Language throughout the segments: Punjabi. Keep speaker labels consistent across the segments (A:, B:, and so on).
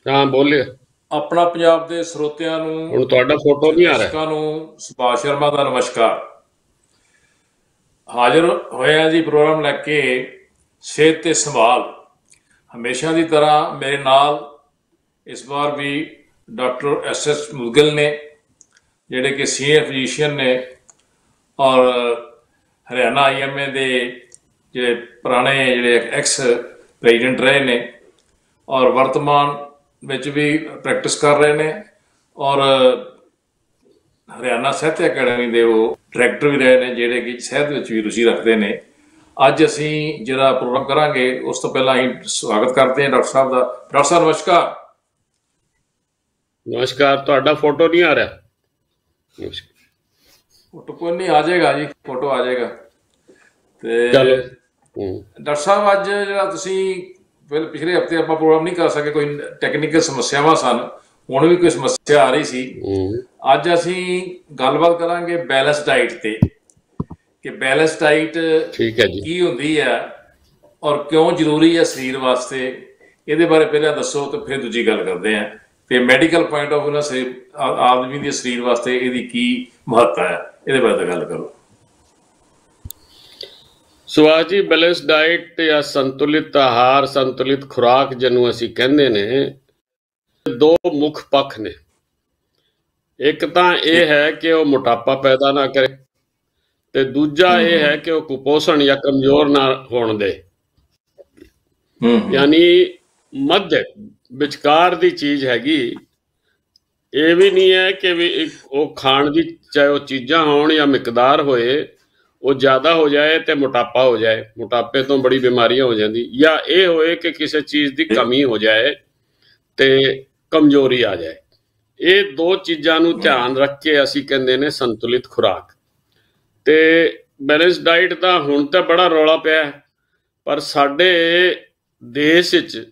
A: हाँ बोलिए।
B: ਆਪਣਾ ਪੰਜਾਬ ਦੇ ਸਰੋਤਿਆਂ
A: ਹੁਣ
B: ਨੂੰ
A: ਤੁਹਾਡਾ ਫੋਟੋ
B: ਤੇ
A: ਨਹੀਂ ਆ ਰਿਹਾ।
B: ਦਰਸ਼ਕਾਂ ਨੂੰ ਸੁਭਾਸ਼ ਸ਼ਰਮਾ ਦਾ ਨਮਸਕਾਰ। ਹਾਜ਼ਰ ਹੋਏ ਹਾਂ ਜੀ ਪ੍ਰੋਗਰਾਮ ਲੈ ਕੇ ਸਿਹਤ ਤੇ ਸੰਭਾਲ। ਹਮੇਸ਼ਾ ਦੀ ਤਰ੍ਹਾਂ ਮੇਰੇ ਨਾਲ ਇਸ ਵਾਰ ਵੀ ਡਾਕਟਰ ਐਸ ਮੁਦਗਲ ਨੇ, ਜਿਹੜੇ ਕਿ ਸੀਨੀਅਰ ਫਿਜ਼ੀਸ਼ੀਅਨ ਨੇ ਔਰ ਹਰਿਆਣਾ ਆਈਐਮਏ ਦੇ ਜਿਹੜੇ ਪੁਰਾਣੇ ਜਿਹੜੇ ਐਕਸ ਪ੍ਰੈਜ਼ੀਡੈਂਟ ਰਹੇ ਨੇ ਔਰ ਵਰਤਮਾਨ ਵਿੱਚ ਵੀ ਪ੍ਰੈਕਟਿਸ ਕਰ ਰਹੇ ਨੇ ਔਰ ਹਰਿਆਣਾ ਸਾਹਿਤ ਅਕੈਡਮੀ ਦੇ ਉਹ ਡਾਇਰੈਕਟਰ ਵੀ ਰਹੇ ਨੇ, ਜਿਹੜੇ ਕਿ ਸਾਹਿਤ ਵਿੱਚ ਵੀ ਰੁਚੀ ਰੱਖਦੇ ਨੇ। ਅੱਜ ਅਸੀਂ ਜਿਹੜਾ ਪ੍ਰੋਗਰਾਮ ਕਰਾਂਗੇ ਉਸ ਤੋਂ ਪਹਿਲਾਂ ਅਸੀਂ ਸਵਾਗਤ ਕਰਦੇ ਹਾਂ ਡਾਕਟਰ ਸਾਹਿਬ ਦਾ। ਡਾਕਟਰ ਸਾਹਿਬ ਨਮਸਕਾਰ।
A: ਨਮਸਕਾਰ, ਤੁਹਾਡਾ ਫੋਟੋ ਨਹੀਂ ਆ ਰਿਹਾ। ਨਮਸਕਾਰ।
B: ਫੋਟੋ ਕੋਈ ਨਹੀਂ, ਆ ਜਾਏਗਾ ਜੀ, ਫੋਟੋ ਆ ਜਾਏਗਾ। ਤੇ
A: ਚਲੋ।
B: ਡਾਕਟਰ ਸਾਹਿਬ ਅੱਜ ਜਿਹੜਾ ਤੁਸੀਂ ਪਿਛਲੇ ਹਫਤੇ ਆਪਾਂ ਪ੍ਰੋਗਰਾਮ ਨਹੀਂ ਕਰ ਸਕੇ, ਕੋਈ ਟੈਕਨੀਕਲ ਸਮੱਸਿਆਵਾਂ ਸਨ, ਹੁਣ ਵੀ ਕੋਈ ਸਮੱਸਿਆ ਆ ਰਹੀ ਸੀ। ਅੱਜ ਅਸੀਂ ਗੱਲਬਾਤ ਕਰਾਂਗੇ ਬੈਲੈਂਸ ਡਾਈਟ ਤੇ, ਕਿ ਬੈਲੈਂਸ ਡਾਈਟ
A: ਠੀਕ ਹੈ ਜੀ।
B: ਕੀ ਹੁੰਦੀ ਹੈ ਔਰ ਕਿਉਂ ਜ਼ਰੂਰੀ ਹੈ ਸਰੀਰ ਵਾਸਤੇ। ਇਹਦੇ ਬਾਰੇ ਪਹਿਲਾਂ ਦੱਸੋ ਤੇ ਫਿਰ ਦੂਜੀ ਗੱਲ ਕਰਦੇ ਹਾਂ। ਤੇ ਮੈਡੀਕਲ ਪੁਆਇੰਟ ਆਫ ਵਿਊ ਨਾਲ ਆਦਮੀ ਦੇ ਸਰੀਰ ਵਾਸਤੇ ਇਹਦੀ ਕੀ ਮਹੱਤਤਾ ਹੈ, ਇਹਦੇ ਬਾਰੇ ਤਾਂ ਗੱਲ ਕਰੋ।
A: ਸੁਭਾਸ਼ ਜੀ, ਬੈਲੈਂਸ ਡਾਈਟ ਜਾਂ ਸੰਤੁਲਿਤ ਆਹਾਰ, ਸੰਤੁਲਿਤ ਖੁਰਾਕ ਜਿਹਨੂੰ ਅਸੀਂ ਕਹਿੰਦੇ ਨੇ, ਦੋ ਮੁੱਖ ਪੱਖ ਨੇ। ਇੱਕ ਤਾਂ ਇਹ ਹੈ ਕਿ ਉਹ ਮੋਟਾਪਾ ਪੈਦਾ ਨਾ ਕਰੇ, ਤੇ ਦੂਜਾ ਇਹ ਹੈ ਕਿ ਉਹ ਕੁਪੋਸ਼ਣ ਜਾਂ ਕਮਜ਼ੋਰ ਨਾ ਹੋਣ ਦੇ। ਯਾਨੀ ਮੱਧ ਵਿਚਕਾਰ ਦੀ ਚੀਜ਼ ਹੈਗੀ। ਇਹ ਵੀ ਨਹੀਂ ਹੈ ਕਿ ਵੀ ਉਹ ਖਾਣ ਦੀ, ਚਾਹੇ ਉਹ ਚੀਜ਼ਾਂ ਹੋਣ ਜਾਂ ਮਿਕਦਾਰ ਹੋਏ, ਉਹ ਜ਼ਿਆਦਾ ਹੋ ਜਾਏ ਤੇ ਮੋਟਾਪਾ ਹੋ ਜਾਏ, ਮੋਟਾਪੇ ਤੋਂ ਬੜੀ ਬਿਮਾਰੀਆਂ ਹੋ ਜਾਂਦੀ, ਜਾਂ ਇਹ ਹੋਏ ਕਿ ਕਿਸੇ ਚੀਜ਼ ਦੀ ਕਮੀ ਹੋ ਜਾਏ ਤੇ ਕਮਜ਼ੋਰੀ ਆ ਜਾਏ। ਇਹ ਦੋ ਚੀਜ਼ਾਂ ਨੂੰ ਧਿਆਨ ਰੱਖ ਕੇ ਅਸੀਂ ਕਹਿੰਦੇ ਨੇ ਸੰਤੁਲਿਤ ਖੁਰਾਕ। ਤੇ ਬੈਲੈਂਸ ਡਾਈਟ ਦਾ ਹੁਣ ਤਾਂ ਬੜਾ ਰੌਲਾ ਪਿਆ, ਪਰ ਸਾਡੇ ਦੇਸ਼ 'ਚ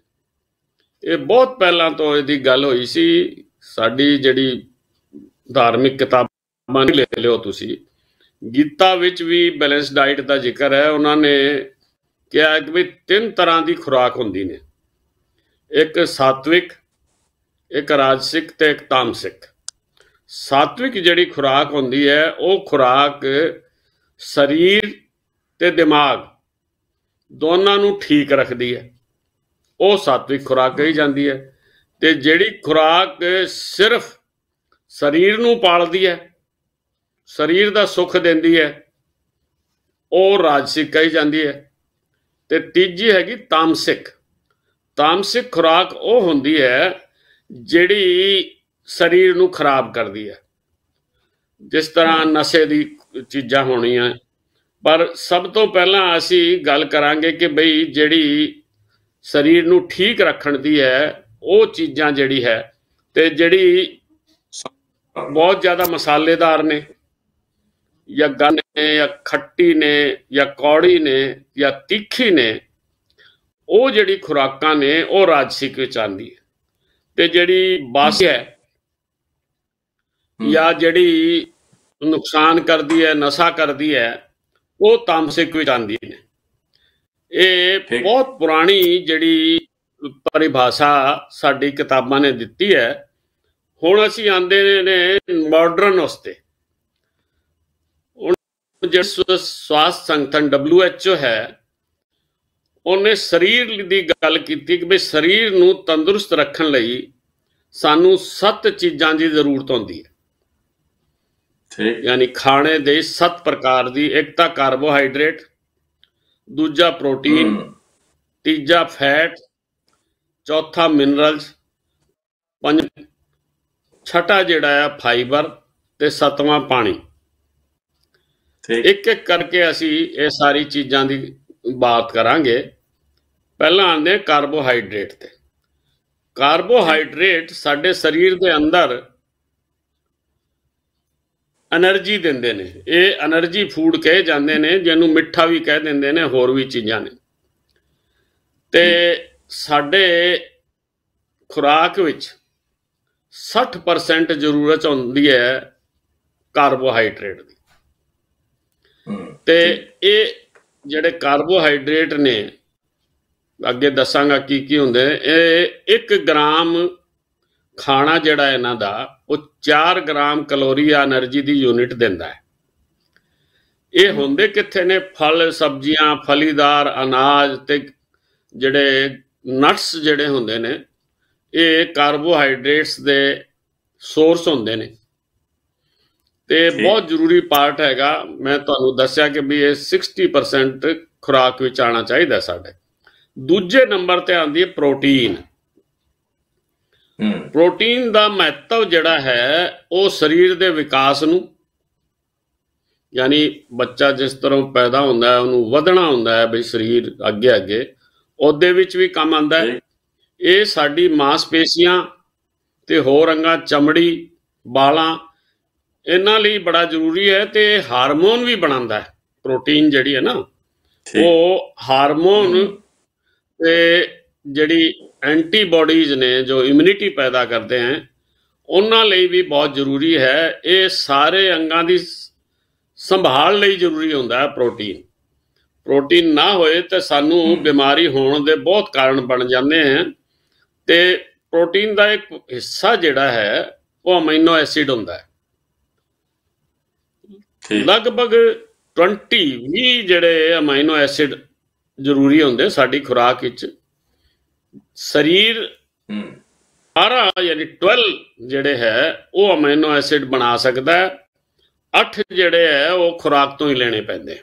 A: ਇਹ ਬਹੁਤ ਪਹਿਲਾਂ ਤੋਂ ਇਹਦੀ ਗੱਲ ਹੋਈ ਸੀ। ਸਾਡੀ ਜਿਹੜੀ ਧਾਰਮਿਕ ਕਿਤਾਬਾਂ ਲੈ ਲਿਓ ਤੁਸੀਂ, ਗੀਤਾ ਵਿੱਚ ਵੀ ਬੈਲੈਂਸ ਡਾਈਟ ਦਾ ਜ਼ਿਕਰ ਹੈ। ਉਹਨਾਂ ਨੇ ਕਿਹਾ ਕਿ ਵੀ 3 ਤਰ੍ਹਾਂ ਦੀ ਖੁਰਾਕ ਹੁੰਦੀ ਨੇ, ਇੱਕ ਸਾਤਵਿਕ, ਇੱਕ ਰਾਜਸਿਕ ਤੇ ਇੱਕ ਤਾਮਸਿਕ। ਸਾਤਵਿਕ ਜਿਹੜੀ ਖੁਰਾਕ ਹੁੰਦੀ ਹੈ, ਉਹ ਖੁਰਾਕ ਸਰੀਰ ਤੇ ਦਿਮਾਗ ਦੋਨਾਂ ਨੂੰ ਠੀਕ ਰੱਖਦੀ ਹੈ, ਉਹ ਸਾਤਵਿਕ ਖੁਰਾਕ ਕਹੀ ਜਾਂਦੀ ਹੈ। ਤੇ ਜਿਹੜੀ ਖੁਰਾਕ ਸਿਰਫ ਸਰੀਰ ਨੂੰ ਪਾਲਦੀ ਹੈ, ਸਰੀਰ ਦਾ ਸੁੱਖ ਦਿੰਦੀ ਹੈ, ਉਹ ਰਾਜਸਿਕ ਕਹੀ ਜਾਂਦੀ ਹੈ। ਤੇ ਤੀਜੀ ਹੈਗੀ ਤਾਮਸਿਕ। ਤਾਮਸਿਕ ਖੁਰਾਕ ਉਹ ਹੁੰਦੀ ਹੈ ਜਿਹੜੀ ਸਰੀਰ ਨੂੰ ਖਰਾਬ ਕਰਦੀ ਹੈ, ਜਿਸ ਤਰ੍ਹਾਂ ਨਸ਼ੇ ਦੀ ਚੀਜ਼ਾਂ ਹੋਣੀਆਂ। ਪਰ ਸਭ ਤੋਂ ਪਹਿਲਾਂ ਅਸੀਂ ਗੱਲ ਕਰਾਂਗੇ ਕਿ ਬਈ ਜਿਹੜੀ ਸਰੀਰ ਨੂੰ ਠੀਕ ਰੱਖਣ ਦੀ ਹੈ, ਉਹ ਚੀਜ਼ਾਂ ਜਿਹੜੀ ਹੈ, ਤੇ ਜਿਹੜੀ ਬਹੁਤ ਜ਼ਿਆਦਾ ਮਸਾਲੇਦਾਰ ਨੇ, ਜਾਂ ਗੰਨ ਨੇ, ਜਾਂ ਖੱਟੀ ਨੇ, ਜਾਂ ਕੌੜੀ ਨੇ, ਜਾਂ ਤਿੱਖੀ ਨੇ, ਉਹ ਜਿਹੜੀ ਖੁਰਾਕਾਂ ਨੇ ਉਹ ਰਾਜਸਿਕ ਵਿੱਚ ਆਉਂਦੀ ਹੈ। ਤੇ ਜਿਹੜੀ ਬਾਸੀ ਹੈ ਜਾਂ ਜਿਹੜੀ ਨੁਕਸਾਨ ਕਰਦੀ ਹੈ, ਨਸ਼ਾ ਕਰਦੀ ਹੈ, ਉਹ ਤਾਮਸਿਕ ਵਿੱਚ ਆਉਂਦੀ ਨੇ। ਇਹ ਬਹੁਤ ਪੁਰਾਣੀ ਜਿਹੜੀ ਪਰਿਭਾਸ਼ਾ ਸਾਡੀ ਕਿਤਾਬਾਂ ਨੇ ਦਿੱਤੀ ਹੈ। ਹੁਣ ਅਸੀਂ ਆਉਂਦੇ ਨੇ ਮਾਡਰਨ ਉਸਤੇ। ਜਿਹੜਾ ਸਵਾਸਥ ਸੰਗਠਨ WHO ਹੈ, ਉਹਨੇ ਸਰੀਰ ਦੀ ਗੱਲ ਕੀਤੀ ਕਿ ਵੀ ਸਰੀਰ ਨੂੰ ਤੰਦਰੁਸਤ ਰੱਖਣ ਲਈ ਸਾਨੂੰ 7 ਚੀਜ਼ਾਂ ਦੀ ਜ਼ਰੂਰਤ ਹੁੰਦੀ ਹੈ। ਯਾਨੀ ਖਾਣੇ ਦੇ 7 ਪ੍ਰਕਾਰ ਦੀ। ਇੱਕ ਤਾਂ ਕਾਰਬੋਹਾਈਡਰੇਟ, ਦੂਜਾ ਪ੍ਰੋਟੀਨ, ਤੀਜਾ ਫੈਟ, ਚੌਥਾ ਮਿਨਰਲਸ, ਛਠਾ ਜਿਹੜਾ ਆ ਫਾਈਬਰ, ਤੇ 7ਵਾਂ ਪਾਣੀ। ਇੱਕ ਇੱਕ ਕਰਕੇ ਅਸੀਂ ਇਹ ਸਾਰੀ ਚੀਜ਼ਾਂ ਦੀ ਬਾਤ ਕਰਾਂਗੇ। ਪਹਿਲਾਂ ਆਉਂਦੇ ਕਾਰਬੋਹਾਈਡਰੇਟ ਤੇ। ਕਾਰਬੋਹਾਈਡਰੇਟ ਸਾਡੇ ਸਰੀਰ ਦੇ ਅੰਦਰ ਐਨਰਜੀ ਦਿੰਦੇ ਨੇ। ਇਹ ਐਨਰਜੀ ਫੂਡ ਕਹੇ ਜਾਂਦੇ ਨੇ, ਜਿਹਨੂੰ ਮਿੱਠਾ ਵੀ ਕਹਿ ਦਿੰਦੇ ਨੇ, ਹੋਰ ਵੀ ਚੀਜ਼ਾਂ ਨੇ। ਤੇ ਸਾਡੇ ਖੁਰਾਕ ਵਿੱਚ 60% ਜ਼ਰੂਰਤ ਹੁੰਦੀ ਹੈ ਕਾਰਬੋਹਾਈਡਰੇਟ ਦੀ। ਤੇ ਇਹ ਜਿਹੜੇ ਕਾਰਬੋਹਾਈਡਰੇਟ ਨੇ, ਅੱਗੇ ਦੱਸਾਂਗਾ ਕੀ ਕੀ ਹੁੰਦੇ ਨੇ। ਇਹ 1 ਗ੍ਰਾਮ ਖਾਣਾ ਜਿਹੜਾ ਇਹਨਾਂ ਦਾ ਉਹ 4 ਗ੍ਰਾਮ ਕੈਲੋਰੀ ਆ એનર્ਜੀ ਦੀ ਯੂਨਿਟ ਦਿੰਦਾ ਹੈ। ਇਹ ਹੁੰਦੇ ਕਿੱਥੇ ਨੇ? ਫਲ, ਸਬਜ਼ੀਆਂ, ਫਲੀਦਾਰ, ਅਨਾਜ ਤੇ ਜਿਹੜੇ ਨਟਸ ਜਿਹੜੇ ਹੁੰਦੇ ਨੇ, ਇਹ ਕਾਰਬੋਹਾਈਡਰੇਟਸ ਦੇ ਸੋਰਸ ਹੁੰਦੇ ਨੇ ਤੇ ਬਹੁਤ ਜ਼ਰੂਰੀ ਪਾਰਟ ਹੈਗਾ। ਮੈਂ ਤੁਹਾਨੂੰ ਦੱਸਿਆ ਕਿ ਵੀ ਇਹ 60% ਖੁਰਾਕ ਵਿੱਚ ਆਉਣਾ ਚਾਹੀਦਾ ਸਾਡੇ। ਦੂਜੇ ਨੰਬਰ ਤੇ ਆਉਂਦੀ ਹੈ ਪ੍ਰੋਟੀਨ। ਪ੍ਰੋਟੀਨ ਦਾ ਮਹੱਤਵ ਜਿਹੜਾ ਹੈ ਉਹ ਸਰੀਰ ਦੇ ਵਿਕਾਸ ਨੂੰ, ਯਾਨੀ ਬੱਚਾ ਜਿਸ ਤਰ੍ਹਾਂ ਪੈਦਾ ਹੁੰਦਾ ਹੈ ਉਹਨੂੰ ਵਧਣਾ ਹੁੰਦਾ ਹੈ ਬਈ ਸਰੀਰ ਅੱਗੇ ਅੱਗੇ, ਉਹਦੇ ਵਿੱਚ ਵੀ ਕੰਮ ਆਉਂਦਾ ਹੈ। ਇਹ ਸਾਡੀ ਮਾਸਪੇਸ਼ੀਆਂ ਤੇ ਹੋਰ ਅੰਗਾਂ, ਚਮੜੀ, ਬਾਲਾਂ, ਇਹਨਾਂ ਲਈ ਬੜਾ ਜ਼ਰੂਰੀ ਹੈ। ਤੇ ਹਾਰਮੋਨ ਵੀ ਬਣਾਉਂਦਾ ਹੈ ਪ੍ਰੋਟੀਨ ਜਿਹੜੀ ਹੈ ਨਾ, ਉਹ ਹਾਰਮੋਨ ਤੇ ਜਿਹੜੀ ਐਂਟੀਬਾਡੀਜ਼ ਨੇ ਜੋ ਇਮਿਊਨਿਟੀ ਪੈਦਾ ਕਰਦੇ हैं ਉਹਨਾਂ ਲਈ ਵੀ ਬਹੁਤ ਜ਼ਰੂਰੀ ਹੈ। ਇਹ ਸਾਰੇ ਅੰਗਾਂ ਦੀ ਸੰਭਾਲ ਲਈ ਜ਼ਰੂਰੀ ਹੁੰਦਾ ਹੈ ਪ੍ਰੋਟੀਨ। ਪ੍ਰੋਟੀਨ ਨਾ ਹੋਏ ਤਾਂ ਸਾਨੂੰ ਬਿਮਾਰੀ ਹੋਣ ਦੇ ਬਹੁਤ ਕਾਰਨ ਬਣ ਜਾਂਦੇ ਹਨ। ਤੇ ਪ੍ਰੋਟੀਨ ਦਾ ਇੱਕ ਹਿੱਸਾ ਜਿਹੜਾ ਹੈ ਉਹ ਅਮੀਨੋ ਐਸਿਡ ਹੁੰਦਾ ਹੈ। ਲਗਭਗ 20 ਜਿਹੜੇ ਅਮੀਨੋ ਐਸਿਡ ਜ਼ਰੂਰੀ ਹੁੰਦੇ ਸਾਡੀ ਖੁਰਾਕ ਵਿੱਚ। ਸਰੀਰ 12 ਯਾਨੀ 12 ਜਿਹੜੇ ਹੈ ਉਹ ਅਮੀਨੋ ਐਸਿਡ ਬਣਾ ਸਕਦਾ ਹੈ। 8 ਜਿਹੜੇ ਹੈ ਉਹ ਖੁਰਾਕ ਤੋਂ ਹੀ ਲੈਣੇ ਪੈਂਦੇ।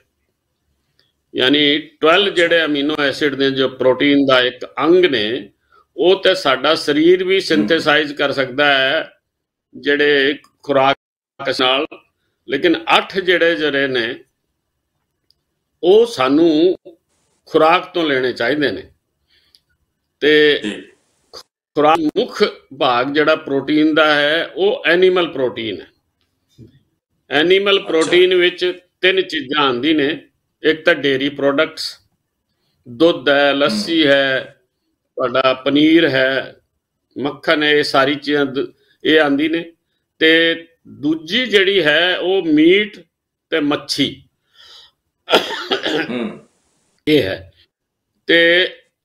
A: ਯਾਨੀ 12 ਜਿਹੜੇ ਅਮੀਨੋ ਐਸਿਡ ਨੇ ਜੋ ਪ੍ਰੋਟੀਨ ਦਾ ਇੱਕ ਅੰਗ ਨੇ, ਉਹ ਤੇ ਸਾਡਾ ਸਰੀਰ ਵੀ ਸਿੰਥੇਸਾਈਜ਼ ਕਰ ਸਕਦਾ ਹੈ ਜਿਹੜੇ ਖੁਰਾਕ ਨਾਲ। ਲੇਕਿਨ 8 ਜਿਹੜੇ ਨੇ ਉਹ ਸਾਨੂੰ ਖੁਰਾਕ ਤੋਂ ਲੈਣੇ ਚਾਹੀਦੇ ਨੇ। ਤੇ ਖੁਰਾਕ ਮੁੱਖ ਭਾਗ ਜਿਹੜਾ ਪ੍ਰੋਟੀਨ ਦਾ ਹੈ ਉਹ ਐਨੀਮਲ ਪ੍ਰੋਟੀਨ ਹੈ। ਐਨੀਮਲ ਪ੍ਰੋਟੀਨ ਵਿੱਚ 3 ਚੀਜ਼ਾਂ ਆਉਂਦੀ ਨੇ। ਇੱਕ ਤਾਂ ਡੇਰੀ ਪ੍ਰੋਡਕਟਸ, ਦੁੱਧ ਹੈ, ਲੱਸੀ ਹੈ, ਤੁਹਾਡਾ ਪਨੀਰ ਹੈ, ਮੱਖਣ ਹੈ, ਇਹ ਸਾਰੀ ਚੀਜ਼ਾਂ ਇਹ ਆਉਂਦੀ ਨੇ। ਤੇ ਦੂਜੀ ਜਿਹੜੀ ਹੈ ਉਹ ਮੀਟ ਤੇ ਮੱਛੀ ਇਹ ਹੈ। ਤੇ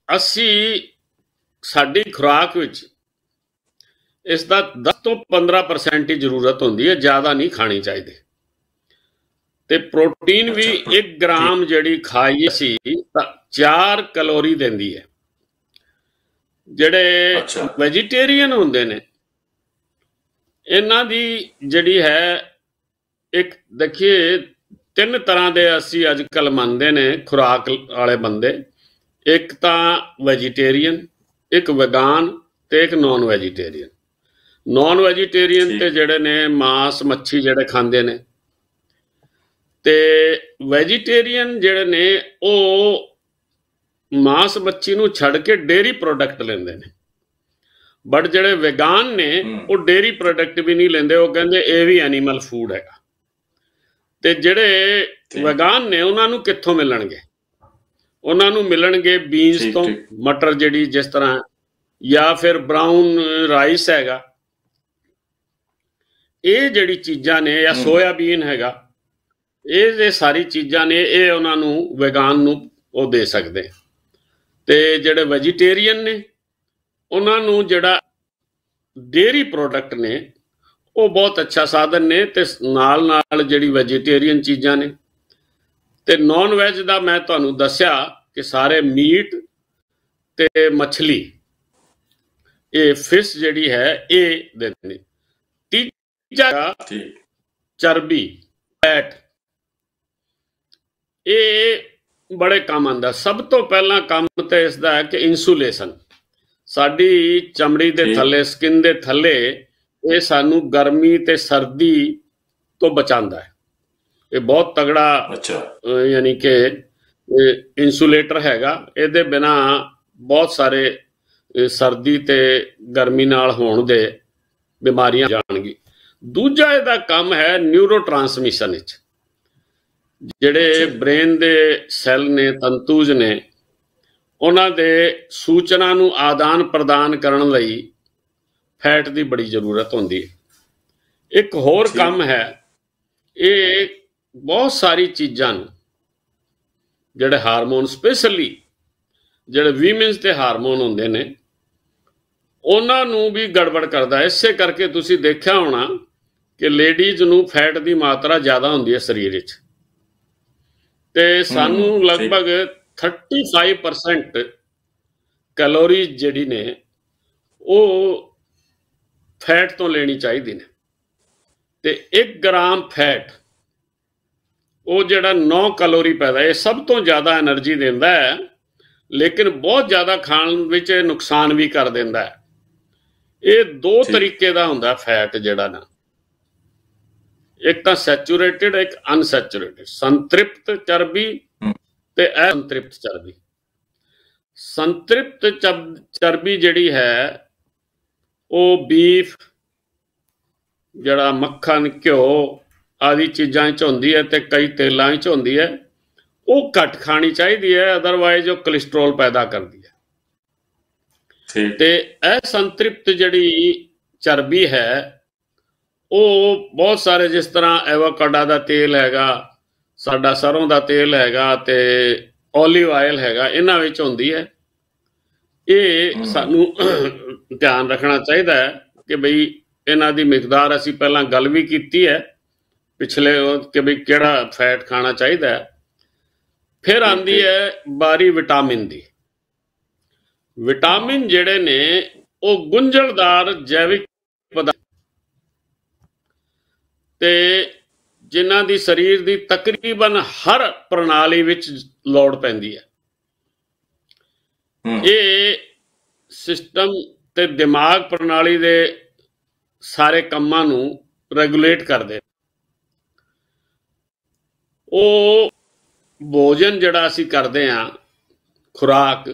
A: ਅਸੀਂ ਸਾਡੀ ਖੁਰਾਕ ਵਿੱਚ ਇਸ ਦਾ 10 ਤੋਂ 15% ਹੀ ਜ਼ਰੂਰਤ ਹੁੰਦੀ ਹੈ, ਜ਼ਿਆਦਾ ਨਹੀਂ ਖਾਣੀ ਚਾਹੀਦੀ। ਤੇ ਪ੍ਰੋਟੀਨ ਵੀ 1 ਗ੍ਰਾਮ ਜਿਹੜੀ ਖਾਈਏ ਅਸੀਂ ਤਾਂ 4 ਕੈਲੋਰੀ ਦਿੰਦੀ ਹੈ। ਜਿਹੜੇ ਵੈਜੀਟੇਰੀਅਨ ਹੁੰਦੇ ਨੇ ਇਹਨਾਂ ਦੀ ਜਿਹੜੀ ਹੈ, ਇੱਕ ਦੇਖੀਏ 3 ਤਰ੍ਹਾਂ ਦੇ ਅਸੀਂ ਅੱਜ ਕੱਲ੍ਹ ਮੰਨਦੇ ਨੇ ਖੁਰਾਕ ਵਾਲੇ ਬੰਦੇ। ਇੱਕ ਤਾਂ ਵੈਜੀਟੇਰੀਅਨ, ਇੱਕ ਵੈਗਾਨ ਤੇ ਇੱਕ ਨੌਨ ਵੈਜੀਟੇਰੀਅਨ। ਨੌਨ ਵੈਜੀਟੇਰੀਅਨ ਤੇ ਜਿਹੜੇ ਨੇ ਮਾਸ ਮੱਛੀ ਜਿਹੜੇ ਖਾਂਦੇ ਨੇ, ਤੇ ਵੈਜੀਟੇਰੀਅਨ ਜਿਹੜੇ ਨੇ ਉਹ ਮਾਸ ਮੱਛੀ ਨੂੰ ਛੱਡ ਕੇ ਡੇਅਰੀ ਪ੍ਰੋਡਕਟ ਲੈਂਦੇ ਨੇ। ਬਟ ਜਿਹੜੇ ਵੈਗਾਨ ਨੇ ਉਹ ਡੇਅਰੀ ਪ੍ਰੋਡਕਟ ਵੀ ਨਹੀਂ ਲੈਂਦੇ, ਉਹ ਕਹਿੰਦੇ ਇਹ ਵੀ ਐਨੀਮਲ ਫੂਡ ਹੈਗਾ। ਤੇ ਜਿਹੜੇ ਵੈਗਾਨ ਨੇ ਉਹਨਾਂ ਨੂੰ ਕਿੱਥੋਂ ਮਿਲਣਗੇ? ਉਹਨਾਂ ਨੂੰ ਮਿਲਣਗੇ ਬੀਨਸ ਤੋਂ, ਮਟਰ ਜਿਹੜੀ ਜਿਸ ਤਰ੍ਹਾਂ, ਜਾਂ ਫਿਰ ਬਰਾਊਨ ਰਾਈਸ ਹੈਗਾ, ਇਹ ਜਿਹੜੀ ਚੀਜ਼ਾਂ ਨੇ, ਜਾਂ ਸੋਇਆਬੀਨ ਹੈਗਾ, ਇਹ ਸਾਰੀ ਚੀਜ਼ਾਂ ਨੇ, ਇਹ ਉਹਨਾਂ ਨੂੰ ਵੈਗਾਨ ਨੂੰ ਉਹ ਦੇ ਸਕਦੇ। ਤੇ ਜਿਹੜੇ ਵੈਜੀਟੇਰੀਅਨ ਨੇ ਉਹਨਾਂ ਨੂੰ ਜਿਹੜਾ ਡੇਅਰੀ ਪ੍ਰੋਡਕਟ ਨੇ ਉਹ ਬਹੁਤ ਅੱਛਾ ਸਾਧਨ ਨੇ। ਤੇ ਨਾਲ ਨਾਲ ਜਿਹੜੀ ਵੈਜੀਟੇਰੀਅਨ ਚੀਜ਼ਾਂ ਨੇ। ਤੇ ਨੌਨ ਵੈਜ ਦਾ ਮੈਂ ਤੁਹਾਨੂੰ ਦੱਸਿਆ ਕਿ ਸਾਰੇ ਮੀਟ ਤੇ ਮੱਛਲੀ, ਇਹ ਫਿਸ਼ ਜਿਹੜੀ ਹੈ ਇਹ ਦਿੰਦੇ ਨੇ। ਤੀਜਾ ਚਰਬੀ, ਫੈਟ, ਇਹ ਬੜੇ ਕੰਮ ਆਉਂਦਾ। ਸਭ ਤੋਂ ਪਹਿਲਾਂ ਕੰਮ ਤਾਂ ਇਸ ਦਾ ਹੈ ਕਿ ਇਨਸੂਲੇਸ਼ਨ, ਸਾਡੀ ਚਮੜੀ ਦੇ ਥੱਲੇ, ਸਕਿਨ ਦੇ ਥੱਲੇ, ਇਹ ਸਾਨੂੰ ਗਰਮੀ ਤੇ ਸਰਦੀ ਤੋਂ ਬਚਾਉਂਦਾ ਹੈ। ਇਹ ਬਹੁਤ ਤਗੜਾ ਯਾਨੀ ਕਿ ਇਨਸੂਲੇਟਰ ਹੈਗਾ। ਇਹਦੇ ਬਿਨਾ ਬਹੁਤ ਸਾਰੇ ਸਰਦੀ ਤੇ ਗਰਮੀ ਨਾਲ ਹੋਣ ਦੇ ਬਿਮਾਰੀਆਂ ਜਾਣਗੀ। ਦੂਜਾ ਇਹਦਾ ਕੰਮ ਹੈ ਨਿਊਰੋ ਟਰਾਂਸਮਿਸ਼ਨ ਵਿੱਚ। ਜਿਹੜੇ ਬ੍ਰੇਨ ਦੇ ਸੈੱਲ ਨੇ, ਤੰਤੂਜ ਨੇ, ਉਹਨਾਂ ਦੇ ਸੂਚਨਾ ਨੂੰ ਆਦਾਨ ਪ੍ਰਦਾਨ ਕਰਨ ਲਈ ਫੈਟ ਦੀ ਬੜੀ ਜ਼ਰੂਰਤ ਹੁੰਦੀ ਹੈ। ਇੱਕ ਹੋਰ ਕੰਮ ਹੈ, ਇਹ ਬਹੁਤ ਸਾਰੀ ਚੀਜ਼ਾਂ ਨੂੰ, ਜਿਹੜੇ ਹਾਰਮੋਨ, ਸਪੈਸ਼ਲੀ ਜਿਹੜੇ ਵੀਮਨਸ ਦੇ ਹਾਰਮੋਨ ਹੁੰਦੇ ਨੇ, ਉਹਨਾਂ ਨੂੰ ਵੀ ਗੜਬੜ ਕਰਦਾ। ਇਸੇ ਕਰਕੇ ਤੁਸੀਂ ਦੇਖਿਆ ਹੋਣਾ ਕਿ ਲੇਡੀਜ਼ ਨੂੰ ਫੈਟ ਦੀ ਮਾਤਰਾ ਜ਼ਿਆਦਾ ਹੁੰਦੀ ਹੈ ਸਰੀਰ ਵਿੱਚ, ਤੇ ਸਾਨੂੰ ਲਗਭਗ 35% ਕੈਲੋਰੀਜ਼ ਜਿਹੜੀ ਨੇ ਉਹ ਫੈਟ ਤੋਂ ਲੈਣੀ ਚਾਹੀਦੀ ਨੇ। ਤੇ 1 ਗ੍ਰਾਮ ਫੈਟ ਉਹ ਜਿਹੜਾ 9 ਕੈਲੋਰੀ ਪੈਦਾ, ਇਹ ਸਭ ਤੋਂ ਜ਼ਿਆਦਾ એનર્ਜੀ ਦਿੰਦਾ ਹੈ, ਲੇਕਿਨ ਬਹੁਤ ਜ਼ਿਆਦਾ ਖਾਣ ਵਿੱਚ ਨੁਕਸਾਨ ਵੀ ਕਰ ਦਿੰਦਾ ਹੈ। ਇਹ 2 ਤਰੀਕੇ ਦਾ ਹੁੰਦਾ ਫੈਟ ਜਿਹੜਾ ਨਾ, ਇੱਕ ਤਾਂ ਸੈਚੂਰੇਟਿਡ, ਇੱਕ ਅਨਸੈਚੂਰੇਟਿਡ, ਸੰਤ੍ਰਿਪਤ ਚਰਬੀ ਤੇ ਅਸੰਤ੍ਰਿਪਤ ਚਰਬੀ। ਸੰਤ੍ਰਿਪਤ ਚਰਬੀ ਜਿਹੜੀ ਹੈ ਉਹ ਬੀਫ, ਜਿਹੜਾ ਮੱਖਣ, ਘਿਓ ਆਦਿ ਚੀਜ਼ਾਂ 'ਚ ਹੁੰਦੀ ਹੈ ਤੇ ਕਈ ਤੇਲਾਂ 'ਚ ਹੁੰਦੀ ਹੈ, ਉਹ ਘੱਟ ਖਾਣੀ ਚਾਹੀਦੀ ਹੈ, ਅਦਰਵਾਈਜ਼ ਉਹ ਕੋਲੇਸਟ੍ਰੋਲ ਪੈਦਾ ਕਰਦੀ ਹੈ। ਤੇ ਅਸੰਤ੍ਰਿਪਤ ਜਿਹੜੀ ਚਰਬੀ ਹੈ ਉਹ ਬਹੁਤ ਸਾਰੇ, ਜਿਸ ਤਰ੍ਹਾਂ ਐਵੋਕਾਡੋ ਦਾ ਤੇਲ ਹੈਗਾ, ਸਾਡਾ ਸਰੋਂ ਦਾ ਤੇਲ ਹੈਗਾ ਤੇ ਓਲੀਵ ਆਇਲ ਹੈਗਾ, ਇਹਨਾਂ ਵਿੱਚ ਹੁੰਦੀ ਹੈ। ਇਹ ਸਾਨੂੰ ਧਿਆਨ ਰੱਖਣਾ ਚਾਹੀਦਾ ਹੈ ਕਿ ਬਈ ਇਹਨਾਂ ਦੀ ਮਿਕਦਾਰ, ਅਸੀਂ ਪਹਿਲਾਂ ਗੱਲ ਵੀ ਕੀਤੀ ਹੈ ਪਿਛਲੇ ਕਿ ਬਈ ਕਿਹੜਾ ਫੈਟ ਖਾਣਾ ਚਾਹੀਦਾ ਹੈ। ਫਿਰ ਆਉਂਦੀ ਹੈ ਬਾਰੀ ਵਿਟਾਮਿਨ ਦੀ। ਵਿਟਾਮਿਨ ਜਿਹੜੇ ਨੇ ਉਹ ਗੁੰਝਲਦਾਰ ਜੈਵਿਕ ਪਦਾਰਥ ਤੇ ਜਿਨ੍ਹਾਂ ਦੀ ਸਰੀਰ ਦੀ ਤਕਰੀਬਨ ਹਰ ਪ੍ਰਣਾਲੀ ਵਿੱਚ ਲੋੜ ਪੈਂਦੀ ਹੈ। ਇਹ ਸਿਸਟਮ ਤੇ ਦਿਮਾਗ ਪ੍ਰਣਾਲੀ ਦੇ ਸਾਰੇ ਕੰਮਾਂ ਨੂੰ ਰੈਗੂਲੇਟ ਕਰਦੇ। ਉਹ ਭੋਜਨ ਜਿਹੜਾ ਅਸੀਂ ਕਰਦੇ ਹਾਂ, ਖੁਰਾਕ,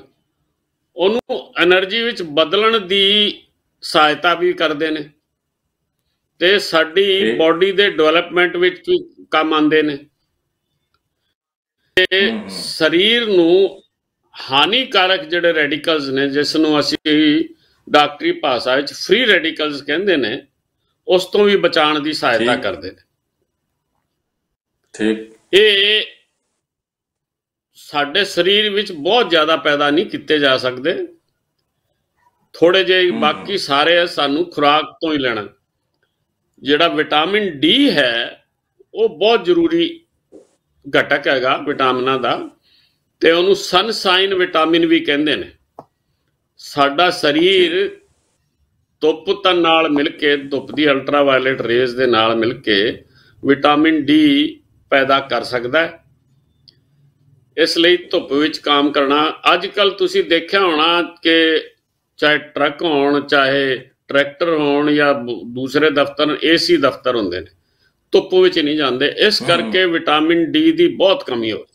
A: ਉਹਨੂੰ એનર્ਜੀ ਵਿੱਚ ਬਦਲਣ ਦੀ ਸਹਾਇਤਾ ਵੀ ਕਰਦੇ ਨੇ ਤੇ ਸਾਡੀ ਬਾਡੀ ਦੇ ਡਿਵੈਲਪਮੈਂਟ ਵਿੱਚ ਵੀ ਕੰਮ ਆਉਂਦੇ ਨੇ। ਤੇ ਸਰੀਰ ਨੂੰ ਹਾਨੀਕਾਰਕ ਜਿਹੜੇ ਰੈਡੀਕਲਸ ਨੇ, ਜਿਸ ਨੂੰ ਅਸੀਂ ਡਾਕਟਰੀ ਭਾਸ਼ਾ ਵਿੱਚ ਫ੍ਰੀ ਰੈਡੀਕਲਸ ਕਹਿੰਦੇ ਨੇ, ਉਸ ਤੋਂ ਵੀ ਬਚਾਉਣ ਦੀ ਸਹਾਇਤਾ ਕਰਦੇ ਨੇ। ਇਹ ਸਾਡੇ ਸਰੀਰ ਵਿੱਚ ਬਹੁਤ ਜ਼ਿਆਦਾ ਪੈਦਾ ਨਹੀਂ ਕੀਤੇ ਜਾ ਸਕਦੇ, ਥੋੜੇ ਜਿਹੇ, ਬਾਕੀ ਸਾਰੇ ਸਾਨੂੰ ਖੁਰਾਕ ਤੋਂ ਹੀ ਲੈਣਾ। ਜਿਹੜਾ ਵਿਟਾਮਿਨ ਡੀ ਹੈ ਉਹ ਬਹੁਤ ਜ਼ਰੂਰੀ ਘਟਕ ਹੈਗਾ ਵਿਟਾਮਿਨਾਂ ਦਾ, ਤੇ ਉਹਨੂੰ ਸਨਸਾਈਨ ਵਿਟਾਮਿਨ ਵੀ ਕਹਿੰਦੇ ਨੇ। ਸਾਡਾ ਸਰੀਰ ਧੁੱਪ ਨਾਲ ਮਿਲ ਕੇ, ਧੁੱਪ ਦੀ ਅਲਟਰਾਵਾਇਲਟ ਰੇਜ਼ ਦੇ ਨਾਲ ਮਿਲ ਕੇ ਵਿਟਾਮਿਨ ਡੀ ਪੈਦਾ ਕਰ ਸਕਦਾ ਹੈ। ਇਸ ਲਈ ਧੁੱਪ ਵਿੱਚ ਕੰਮ ਕਰਨਾ, ਅੱਜ ਕੱਲ੍ਹ ਤੁਸੀਂ ਦੇਖਿਆ ਹੋਣਾ ਕਿ ਚਾਹੇ ਟਰੱਕ ਹੋਣ, ਚਾਹੇ ਟਰੈਕਟਰ ਹੋਣ ਜਾਂ ਦੂਸਰੇ ਦਫ਼ਤਰ, ਏਸੀ ਦਫ਼ਤਰ ਹੁੰਦੇ ਨੇ, ਧੁੱਪ ਵਿੱਚ ਨਹੀਂ ਜਾਂਦੇ। ਇਸ ਕਰਕੇ ਵਿਟਾਮਿਨ ਡੀ ਦੀ ਬਹੁਤ ਕਮੀ ਹੋ।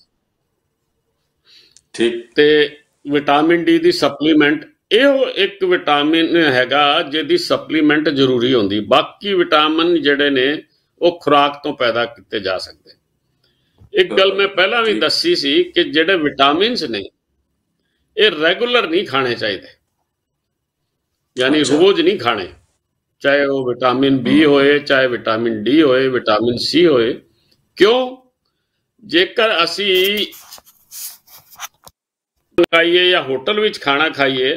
A: ਤੇ ਵਿਟਾਮਿਨ ਡੀ ਦੀ ਸਪਲੀਮੈਂਟ, ਇਹੋ ਇੱਕ ਵਿਟਾਮਿਨ ਹੈਗਾ ਜਿਹਦੀ ਸਪਲੀਮੈਂਟ ਜ਼ਰੂਰੀ ਹੁੰਦੀ। ਬਾਕੀ ਵਿਟਾਮਿਨ ਜਿਹੜੇ ਨੇ ਉਹ ਖੁਰਾਕ ਤੋਂ ਪੈਦਾ ਕੀਤੇ ਜਾ ਸਕਦੇ। ਇੱਕ ਗੱਲ ਮੈਂ ਪਹਿਲਾਂ ਵੀ ਦੱਸੀ ਸੀ ਕਿ ਜਿਹੜੇ ਵਿਟਾਮਿਨਸ ਨੇ ਇਹ ਰੈਗੂਲਰ ਨਹੀਂ ਖਾਣੇ ਚਾਹੀਦੇ, ਯਾਨੀ ਰੋਜ਼ ਨਹੀਂ ਖਾਣੇ, ਚਾਹੇ ਉਹ ਵਿਟਾਮਿਨ ਬੀ ਹੋਏ, ਚਾਹੇ ਵਿਟਾਮਿਨ ਡੀ ਹੋਏ, ਵਿਟਾਮਿਨ ਸੀ ਹੋਏ। ਕਿਉਂ? ਜੇਕਰ ਅਸੀਂ ਖਾਈਏ ਜਾਂ ਹੋਟਲ ਵਿੱਚ ਖਾਣਾ ਖਾਈਏ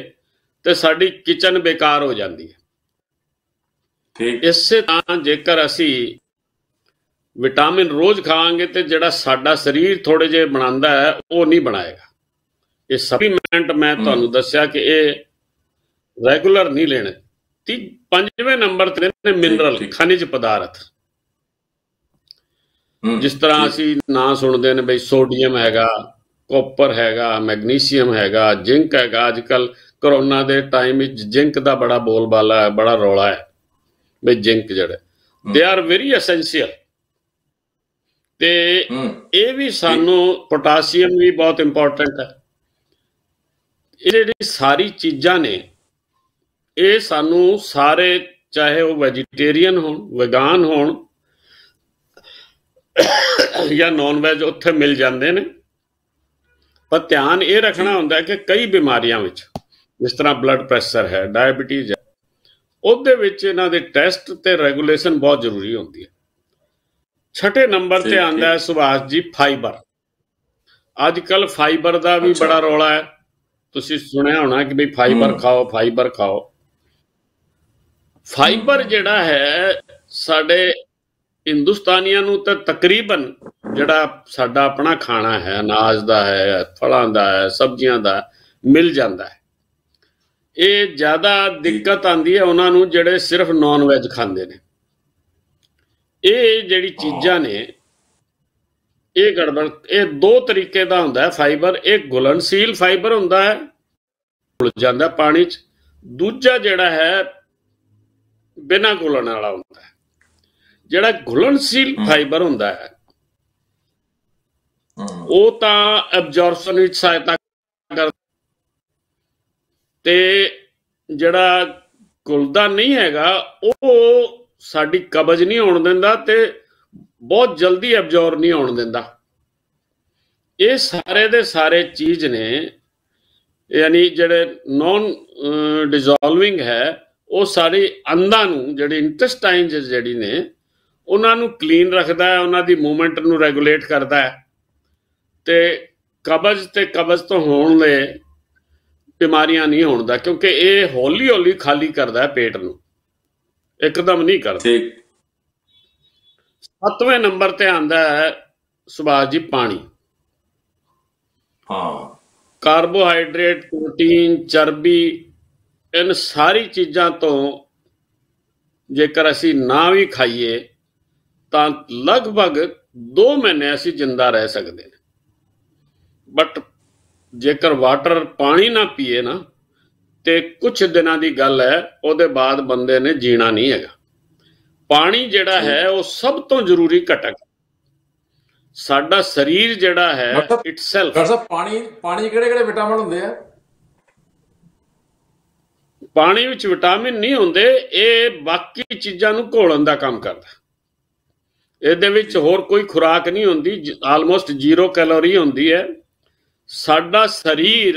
A: ਤੇ ਸਾਡੀ ਕਿਚਨ ਬੇਕਾਰ ਹੋ ਜਾਂਦੀ ਹੈ। ਇਸੇ ਤਰ੍ਹਾਂ ਜੇਕਰ ਅਸੀਂ ਵਿਟਾਮਿਨ ਰੋਜ਼ ਖਾਵਾਂਗੇ ਤੇ ਜਿਹੜਾ ਸਾਡਾ ਸਰੀਰ ਥੋੜੇ ਜਿਹੇ ਬਣਾਉਂਦਾ ਹੈ ਉਹ ਨਹੀਂ ਬਣਾਏਗਾ। ਇਹ ਸਪਲੀਮੈਂਟ ਮੈਂ ਤੁਹਾਨੂੰ ਦੱਸਿਆ ਕਿ ਇਹ ਰੈਗੂਲਰ ਨਹੀਂ ਲੈਣੇ। 5ਵੇਂ ਨੰਬਰ ਤੇ ਨੇ ਮਿਨਰਲ, ਖਣਿਜ ਪਦਾਰਥ। ਜਿਸ ਤਰ੍ਹਾਂ ਅਸੀਂ ਨਾਂ ਸੁਣਦੇ ਨੇ ਬਈ ਸੋਡੀਅਮ ਹੈਗਾ, ਕਾਪਰ ਹੈਗਾ, ਮੈਗਨੀਸ਼ੀਅਮ ਹੈਗਾ, ਜ਼ਿੰਕ ਹੈਗਾ। ਅੱਜ ਕੱਲ੍ਹ ਕਰੋਨਾ ਦੇ ਟਾਈਮ ਵਿੱਚ ਜ਼ਿੰਕ ਦਾ ਬੜਾ ਬੋਲਬਾਲਾ ਹੈ, ਬੜਾ ਰੌਲਾ ਹੈ ਬਈ ਜ਼ਿੰਕ ਜਿਹੜੇ, ਦੇ ਆਰ ਵੈਰੀ ਐਸੈਂਸ਼ੀਅਲ। ਤੇ ਇਹ ਵੀ ਸਾਨੂੰ, ਪੋਟਾਸ਼ੀਅਮ ਵੀ ਬਹੁਤ ਇੰਪੋਰਟੈਂਟ ਹੈ। ਇਹ ਜਿਹੜੀ ਸਾਰੀ ਚੀਜ਼ਾਂ ਨੇ ਇਹ ਸਾਨੂੰ ਸਾਰੇ, ਚਾਹੇ ਉਹ ਵੈਜੀਟੇਰੀਅਨ ਹੋਣ, ਵੈਗਾਨ ਹੋਣ ਜਾਂ ਨੌਨ ਵੈਜ, ਉੱਥੇ ਮਿਲ ਜਾਂਦੇ ਨੇ। ਪਰ ਧਿਆਨ ਇਹ ਰੱਖਣਾ ਹੁੰਦਾ ਕਿ ਕਈ ਬਿਮਾਰੀਆਂ ਵਿੱਚ, ਜਿਸ ਤਰ੍ਹਾਂ ਬਲੱਡ ਪ੍ਰੈਸ਼ਰ ਹੈ, ਡਾਇਬਟੀਜ਼ ਹੈ, ਉਹਦੇ ਵਿੱਚ ਇਹਨਾਂ ਦੇ ਟੈਸਟ ਤੇ ਰੈਗੂਲੇਸ਼ਨ ਬਹੁਤ ਜ਼ਰੂਰੀ ਹੁੰਦੀ ਹੈ। 6ਵੇਂ ਨੰਬਰ ਤੇ ਆਉਂਦਾ ਹੈ ਸੁਭਾਸ਼ ਜੀ ਫਾਈਬਰ। ਅੱਜ ਕੱਲ੍ਹ ਫਾਈਬਰ ਦਾ ਵੀ ਬੜਾ ਰੌਲਾ ਹੈ। ਤੁਸੀਂ ਸੁਣਿਆ ਹੋਣਾ ਕਿ ਬਈ ਫਾਈਬਰ ਖਾਓ, ਫਾਈਬਰ ਖਾਓ। ਫਾਈਬਰ ਜਿਹੜਾ ਹੈ ਸਾਡੇ ਹਿੰਦੁਸਤਾਨੀਆਂ ਨੂੰ ਤਾਂ ਤਕਰੀਬਨ ਜਿਹੜਾ ਸਾਡਾ ਆਪਣਾ ਖਾਣਾ ਹੈ, ਅਨਾਜ ਦਾ ਹੈ, ਫਲਾਂ ਦਾ ਹੈ, ਸਬਜ਼ੀਆਂ ਦਾ, ਮਿਲ ਜਾਂਦਾ ਹੈ। ਇਹ ਜ਼ਿਆਦਾ ਦਿੱਕਤ ਆਉਂਦੀ ਹੈ ਉਹਨਾਂ ਨੂੰ ਜਿਹੜੇ ਸਿਰਫ ਨੌਨ ਵੈਜ ਖਾਂਦੇ ਨੇ। ਇਹ ਜਿਹੜੀ ਚੀਜ਼ਾਂ ਨੇ ਇਹ ਗੜਬੜ, ਇਹ ਦੋ ਤਰੀਕੇ ਦਾ ਹੁੰਦਾ ਹੈ ਫਾਈਬਰ। ਇੱਕ ਘੁਲਣਸ਼ੀਲ ਫਾਈਬਰ ਹੁੰਦਾ ਹੈ, ਘੁਲ ਜਾਂਦਾ ਪਾਣੀ 'ਚ। ਦੂਜਾ ਜਿਹੜਾ ਹੈ ਬਿਨਾਂ ਘੁਲਣ ਵਾਲਾ ਹੁੰਦਾ ਹੈ। ਜਿਹੜਾ ਘੁਲਣਸ਼ੀਲ ਫਾਈਬਰ ਹੁੰਦਾ ਹੈ ਉਹ ਤਾਂ ਐਬਜ਼ੌਰਪਸ਼ਨ ਵਿੱਚ ਸਹਾਇਤਾ ਕਰਦਾ, ਤੇ ਜਿਹੜਾ ਘੁਲਦਾ ਨਹੀਂ ਹੈਗਾ ਉਹ ਸਾਡੀ ਕਬਜ਼ ਨਹੀਂ ਹੋਣ ਦਿੰਦਾ ਤੇ ਬਹੁਤ ਜਲਦੀ ਐਬਜ਼ੌਰਬ ਨਹੀਂ ਹੋਣ ਦਿੰਦਾ। ਇਹ ਸਾਰੇ ਦੇ ਸਾਰੇ ਚੀਜ਼ ਨੇ, ਯਾਨੀ ਜਿਹੜੇ ਨੌਨ ਡਿਜ਼ੋਲਵਿੰਗ ਹੈ ਉਹ ਸਾਡੀ ਅੰਦਾਂ ਨੂੰ, ਜਿਹੜੀ ਇੰਟੈਸਟਾਈਨਸ ਜਿਹੜੀ ਨੇ ਉਹਨਾਂ ਨੂੰ ਕਲੀਨ ਰੱਖਦਾ ਹੈ, ਉਹਨਾਂ ਦੀ ਮੂਵਮੈਂਟ ਨੂੰ ਰੈਗੂਲੇਟ ਕਰਦਾ ਹੈ, ਤੇ ਕਬਜ਼ ਤੇ ਕਬਜ਼ ਤੋਂ ਹੋਣ ਦੇ ਬਿਮਾਰੀਆਂ ਨਹੀਂ ਹੋਣ ਦਾ, ਕਿਉਂਕਿ ਇਹ ਹੌਲੀ ਹੌਲੀ ਖਾਲੀ ਕਰਦਾ ਹੈ ਪੇਟ ਨੂੰ, ਇੱਕਦਮ ਨਹੀਂ ਕਰਦਾ। 7ਵੇਂ ਨੰਬਰ ਤੇ ਆਉਂਦਾ ਹੈ ਸੁਭਾਸ਼ ਜੀ ਪਾਣੀ। ਕਾਰਬੋਹਾਈਡਰੇਟ, ਪ੍ਰੋਟੀਨ, ਚਰਬੀ, ਇਨ ਸਾਰੀ ਚੀਜ਼ਾਂ ਤੋਂ ਜੇਕਰ ਅਸੀਂ ਨਾ ਵੀ ਖਾਈਏ ਤਾਂ ਲਗਭਗ 2 ਮਹੀਨੇ ਅਸੀਂ ਜਿੰਦਾ ਰਹਿ ਸਕਦੇ ਨੇ। ਬਟ ਜੇਕਰ ਵਾਟਰ, ਪਾਣੀ ਨਾ ਪੀਏ ਨਾ, ਤੇ ਕੁਝ ਦਿਨਾਂ ਦੀ ਗੱਲ ਹੈ, ਉਹਦੇ ਬਾਅਦ ਬੰਦੇ ਨੇ ਜੀਣਾ ਨਹੀਂ ਹੈਗਾ। ਪਾਣੀ ਜਿਹੜਾ ਹੈ ਉਹ ਸਭ ਤੋਂ ਜ਼ਰੂਰੀ ਘਟਕ। ਸਾਡਾ ਸਰੀਰ ਜਿਹੜਾ ਹੈ ਇਟਸੈਲਫ,
B: ਪਾਣੀ ਕਿਹੜੇ ਵਿਟਾਮਿਨ ਹੁੰਦੇ ਆ?
A: ਪਾਣੀ ਵਿੱਚ ਵਿਟਾਮਿਨ ਨਹੀਂ ਹੁੰਦੇ, ਇਹ ਬਾਕੀ ਚੀਜ਼ਾਂ ਨੂੰ ਘੋਲਣ ਦਾ ਕੰਮ ਕਰਦਾ। ਇਹਦੇ ਵਿੱਚ ਹੋਰ ਕੋਈ ਖੁਰਾਕ ਨਹੀਂ ਹੁੰਦੀ, ਆਲਮੋਸਟ 0 ਕੈਲੋਰੀ ਹੁੰਦੀ ਹੈ। ਸਾਡਾ ਸਰੀਰ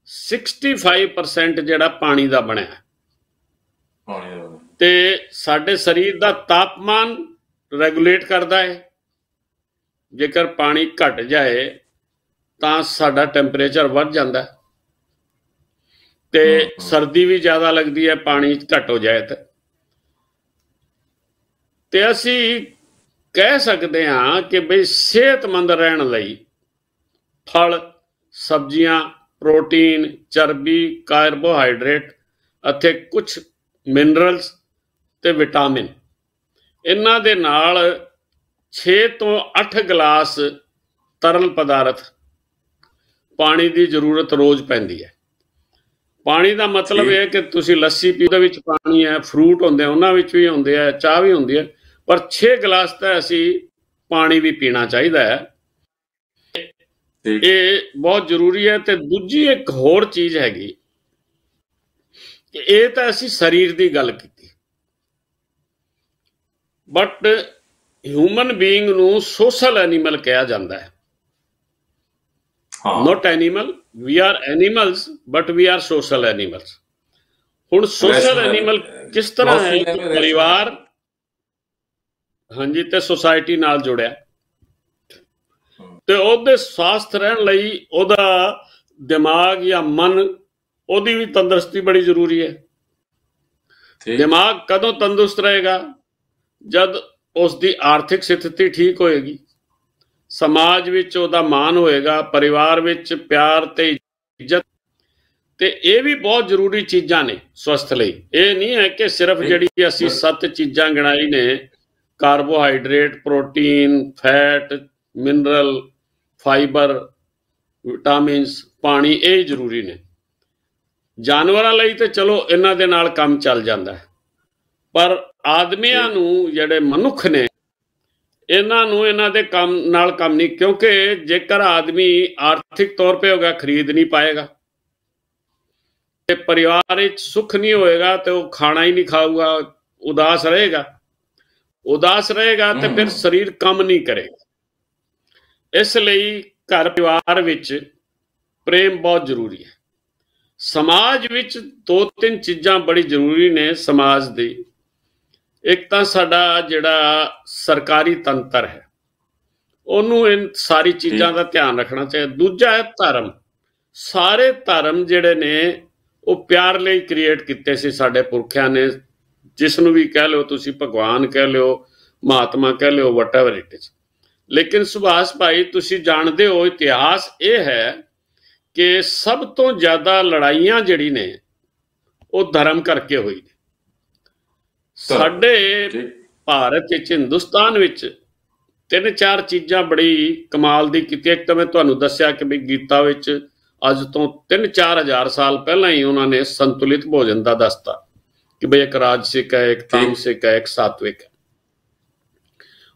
A: 65% ਜਿਹੜਾ ਪਾਣੀ ਦਾ ਬਣਿਆ, ਤੇ ਸਾਡੇ ਸਰੀਰ ਦਾ ਤਾਪਮਾਨ ਰੈਗੂਲੇਟ ਕਰਦਾ ਹੈ। ਜੇਕਰ ਪਾਣੀ ਘਟ ਜਾਏ ਤਾਂ ਸਾਡਾ ਟੈਂਪਰੇਚਰ ਵੱਧ ਜਾਂਦਾ, ਤੇ ਸਰਦੀ ਵੀ ਜ਼ਿਆਦਾ ਲੱਗਦੀ ਹੈ ਪਾਣੀ ਘਟ ਹੋ ਜਾਏ ਤੇ ਅਸੀਂ ਕਹਿ ਸਕਦੇ ਹਾਂ ਕਿ ਬਈ ਸਿਹਤਮੰਦ ਰਹਿਣ ਲਈ ਫਲ, ਸਬਜ਼ੀਆਂ, ਪ੍ਰੋਟੀਨ, ਚਰਬੀ, ਕਾਰਬੋਹਾਈਡਰੇਟ ਅਤੇ ਕੁਝ ਮਿਨਰਲਸ ਤੇ ਵਿਟਾਮਿਨ, ਇਹਨਾਂ ਦੇ ਨਾਲ 6 ਤੋਂ 8 ਗਲਾਸ ਤਰਲ ਪਦਾਰਥ ਪਾਣੀ ਦੀ ਜ਼ਰੂਰਤ ਰੋਜ਼ ਪੈਂਦੀ ਹੈ। ਪਾਣੀ ਦਾ ਮਤਲਬ ਇਹ ਹੈ ਕਿ ਤੁਸੀਂ ਲੱਸੀ ਪੀ, ਉਹਦੇ ਵਿੱਚ ਪਾਣੀ ਹੈ, ਫਰੂਟ ਹੁੰਦੇ ਉਹਨਾਂ ਵਿੱਚ ਵੀ ਹੁੰਦੇ ਆ, ਚਾਹ ਵੀ ਹੁੰਦੀ ਹੈ, ਪਰ 6 ਗਲਾਸ ਤਾਂ ਅਸੀਂ ਪਾਣੀ ਵੀ ਪੀਣਾ ਚਾਹੀਦਾ ਹੈ। ਇਹ ਬਹੁਤ ਜ਼ਰੂਰੀ ਹੈ। ਤੇ ਦੂਜੀ ਇੱਕ ਹੋਰ ਚੀਜ਼ ਹੈਗੀ ਕਿ ਇਹ ਤਾਂ ਅਸੀਂ ਸਰੀਰ ਦੀ ਗੱਲ ਕੀਤੀ, ਬਟ ਹਿਊਮਨ ਬੀਇੰਗ ਨੂੰ ਸੋਸ਼ਲ ਐਨੀਮਲ ਕਿਹਾ ਜਾਂਦਾ ਹੈ। Not animal, we are animals but we are social animals. ਹੁਣ ਸੋਸ਼ਲ ਐਨੀਮਲ ਕਿਸ ਤਰ੍ਹਾਂ ਹੈ ਕਿ ਪਰਿਵਾਰ, ਹਾਂਜੀ, ਤੇ ਸੁਸਾਇਟੀ ਨਾਲ ਜੁੜਿਆ, ਤੇ ਉਹਦੇ ਸਵਾਸਥ ਰਹਿਣ ਲਈ ਉਹਦਾ ਦਿਮਾਗ ਜਾਂ ਮਨ, ਉਹਦੀ ਵੀ ਤੰਦਰੁਸਤੀ ਬੜੀ ਜ਼ਰੂਰੀ ਹੈ। ਦਿਮਾਗ ਕਦੋਂ ਤੰਦਰੁਸਤ ਰਹੇਗਾ? ਜਦ ਉਸ ਦੀ ਆਰਥਿਕ ਸਥਿਤੀ ਠੀਕ ਹੋਏਗੀ, ਸਮਾਜ ਵਿੱਚ ਉਹਦਾ ਮਾਣ ਹੋਏਗਾ, ਪਰਿਵਾਰ ਵਿੱਚ ਪਿਆਰ ਤੇ ਇੱਜ਼ਤ। ਤੇ ਇਹ ਵੀ ਬਹੁਤ ਜ਼ਰੂਰੀ ਚੀਜ਼ਾਂ ਨੇ ਸਵਸਥ ਲਈ। ਇਹ ਨਹੀਂ ਹੈ ਕਿ ਸਿਰਫ ਜਿਹੜੀ ਅਸੀਂ 7 ਚੀਜ਼ਾਂ ਗਿਣਾਈ ਨੇ, carbohydrate, protein, fat, mineral, fibre, vitamins, ਪਾਣੀ, ਇਹ ਜ਼ਰੂਰੀ ਨੇ। ਜਾਨਵਰਾਂ ਲਈ ਤੇ ਚਲੋ ਇਹਨਾਂ ਦੇ ਨਾਲ ਕੰਮ ਚੱਲ ਜਾਂਦਾ ਹੈ, ਪਰ ਆਦਮੀਆਂ ਨੂੰ, ਜਿਹੜੇ ਮਨੁੱਖ ਨੇ, ਇਹਨਾਂ ਨੂੰ ਇਹਨਾਂ ਦੇ ਕੰਮ ਨਾਲ ਕੰਮ ਨਹੀਂ, ਕਿਉਂਕਿ ਜੇਕਰ ਆਦਮੀ ਆਰਥਿਕ ਤੌਰ 'ਤੇ ਹੋਗਾ, ਖਰੀਦ ਨਹੀਂ ਪਾਏਗਾ, ਤੇ ਪਰਿਵਾਰ ਵਿੱਚ ਸੁੱਖ ਨਹੀਂ ਹੋਏਗਾ, ਤੇ ਉਹ ਖਾਣਾ ਹੀ ਨਹੀਂ ਖਾਊਗਾ, ਉਦਾਸ ਰਹੇਗਾ। ਤੇ ਫਿਰ ਸਰੀਰ ਕੰਮ ਨਹੀਂ ਕਰੇਗਾ। ਇਸ ਲਈ ਘਰ ਪਰਿਵਾਰ ਵਿੱਚ ਪ੍ਰੇਮ ਬਹੁਤ ਜ਼ਰੂਰੀ ਹੈ। ਸਮਾਜ ਵਿੱਚ 2-3 ਚੀਜ਼ਾਂ ਬੜੀ ਜ਼ਰੂਰੀ ਨੇ ਸਮਾਜ ਦੀ। ਇੱਕ ਤਾਂ ਸਾਡਾ ਜਿਹੜਾ ਸਰਕਾਰੀ ਤੰਤਰ ਹੈ, ਉਹਨੂੰ ਇਹ ਸਾਰੀ ਚੀਜ਼ਾਂ ਦਾ ਧਿਆਨ ਰੱਖਣਾ ਚਾਹੀਦਾ। ਦੂਜਾ ਹੈ ਧਰਮ। ਸਾਰੇ ਧਰਮ ਜਿਹੜੇ ਨੇ ਉਹ ਪਿਆਰ ਲਈ ਕ੍ਰੀਏਟ ਕੀਤੇ ਸੀ ਸਾਡੇ ਪੁਰਖਿਆਂ ਨੇ, ਜਿਸ ਨੂੰ ਵੀ ਕਹਿ ਲਿਓ ਤੁਸੀਂ, ਭਗਵਾਨ ਕਹਿ ਲਿਓ, ਮਹਾਤਮਾ ਕਹਿ ਲਿਓ, ਵਟਐਵਰ ਇਟ ਇਜ਼। ਲੇਕਿਨ ਸੁਭਾਸ਼ ਭਾਈ, ਤੁਸੀਂ ਜਾਣਦੇ ਹੋ ਇਤਿਹਾਸ ਇਹ ਹੈ ਕਿ ਸਭ ਤੋਂ ਜ਼ਿਆਦਾ ਲੜਾਈਆਂ ਜਿਹੜੀ ਨੇ ਉਹ ਧਰਮ ਕਰਕੇ ਹੋਈ ਨੇ। ਸਾਡੇ ਭਾਰਤ ਵਿੱਚ, ਹਿੰਦੁਸਤਾਨ ਵਿੱਚ 3-4 ਚੀਜ਼ਾਂ ਬੜੀ ਕਮਾਲ ਦੀ ਕੀਤੀ। ਇੱਕ ਤਾਂ ਮੈਂ ਤੁਹਾਨੂੰ ਦੱਸਿਆ ਕਿ ਵੀ ਗੀਤਾ ਵਿੱਚ ਅੱਜ ਤੋਂ 3-4 ਹਜ਼ਾਰ ਸਾਲ ਪਹਿਲਾਂ ਹੀ ਉਹਨਾਂ ਨੇ ਸੰਤੁਲਿਤ ਭੋਜਨ ਦਾ ਦੱਸਤਾ ਕਿ ਬਈ ਇੱਕ ਰਾਜਸਿਕ ਹੈ, ਇੱਕ ਤਾਮਸਿਕ ਹੈ, ਇੱਕ ਸਾਤਵਿਕ ਹੈ।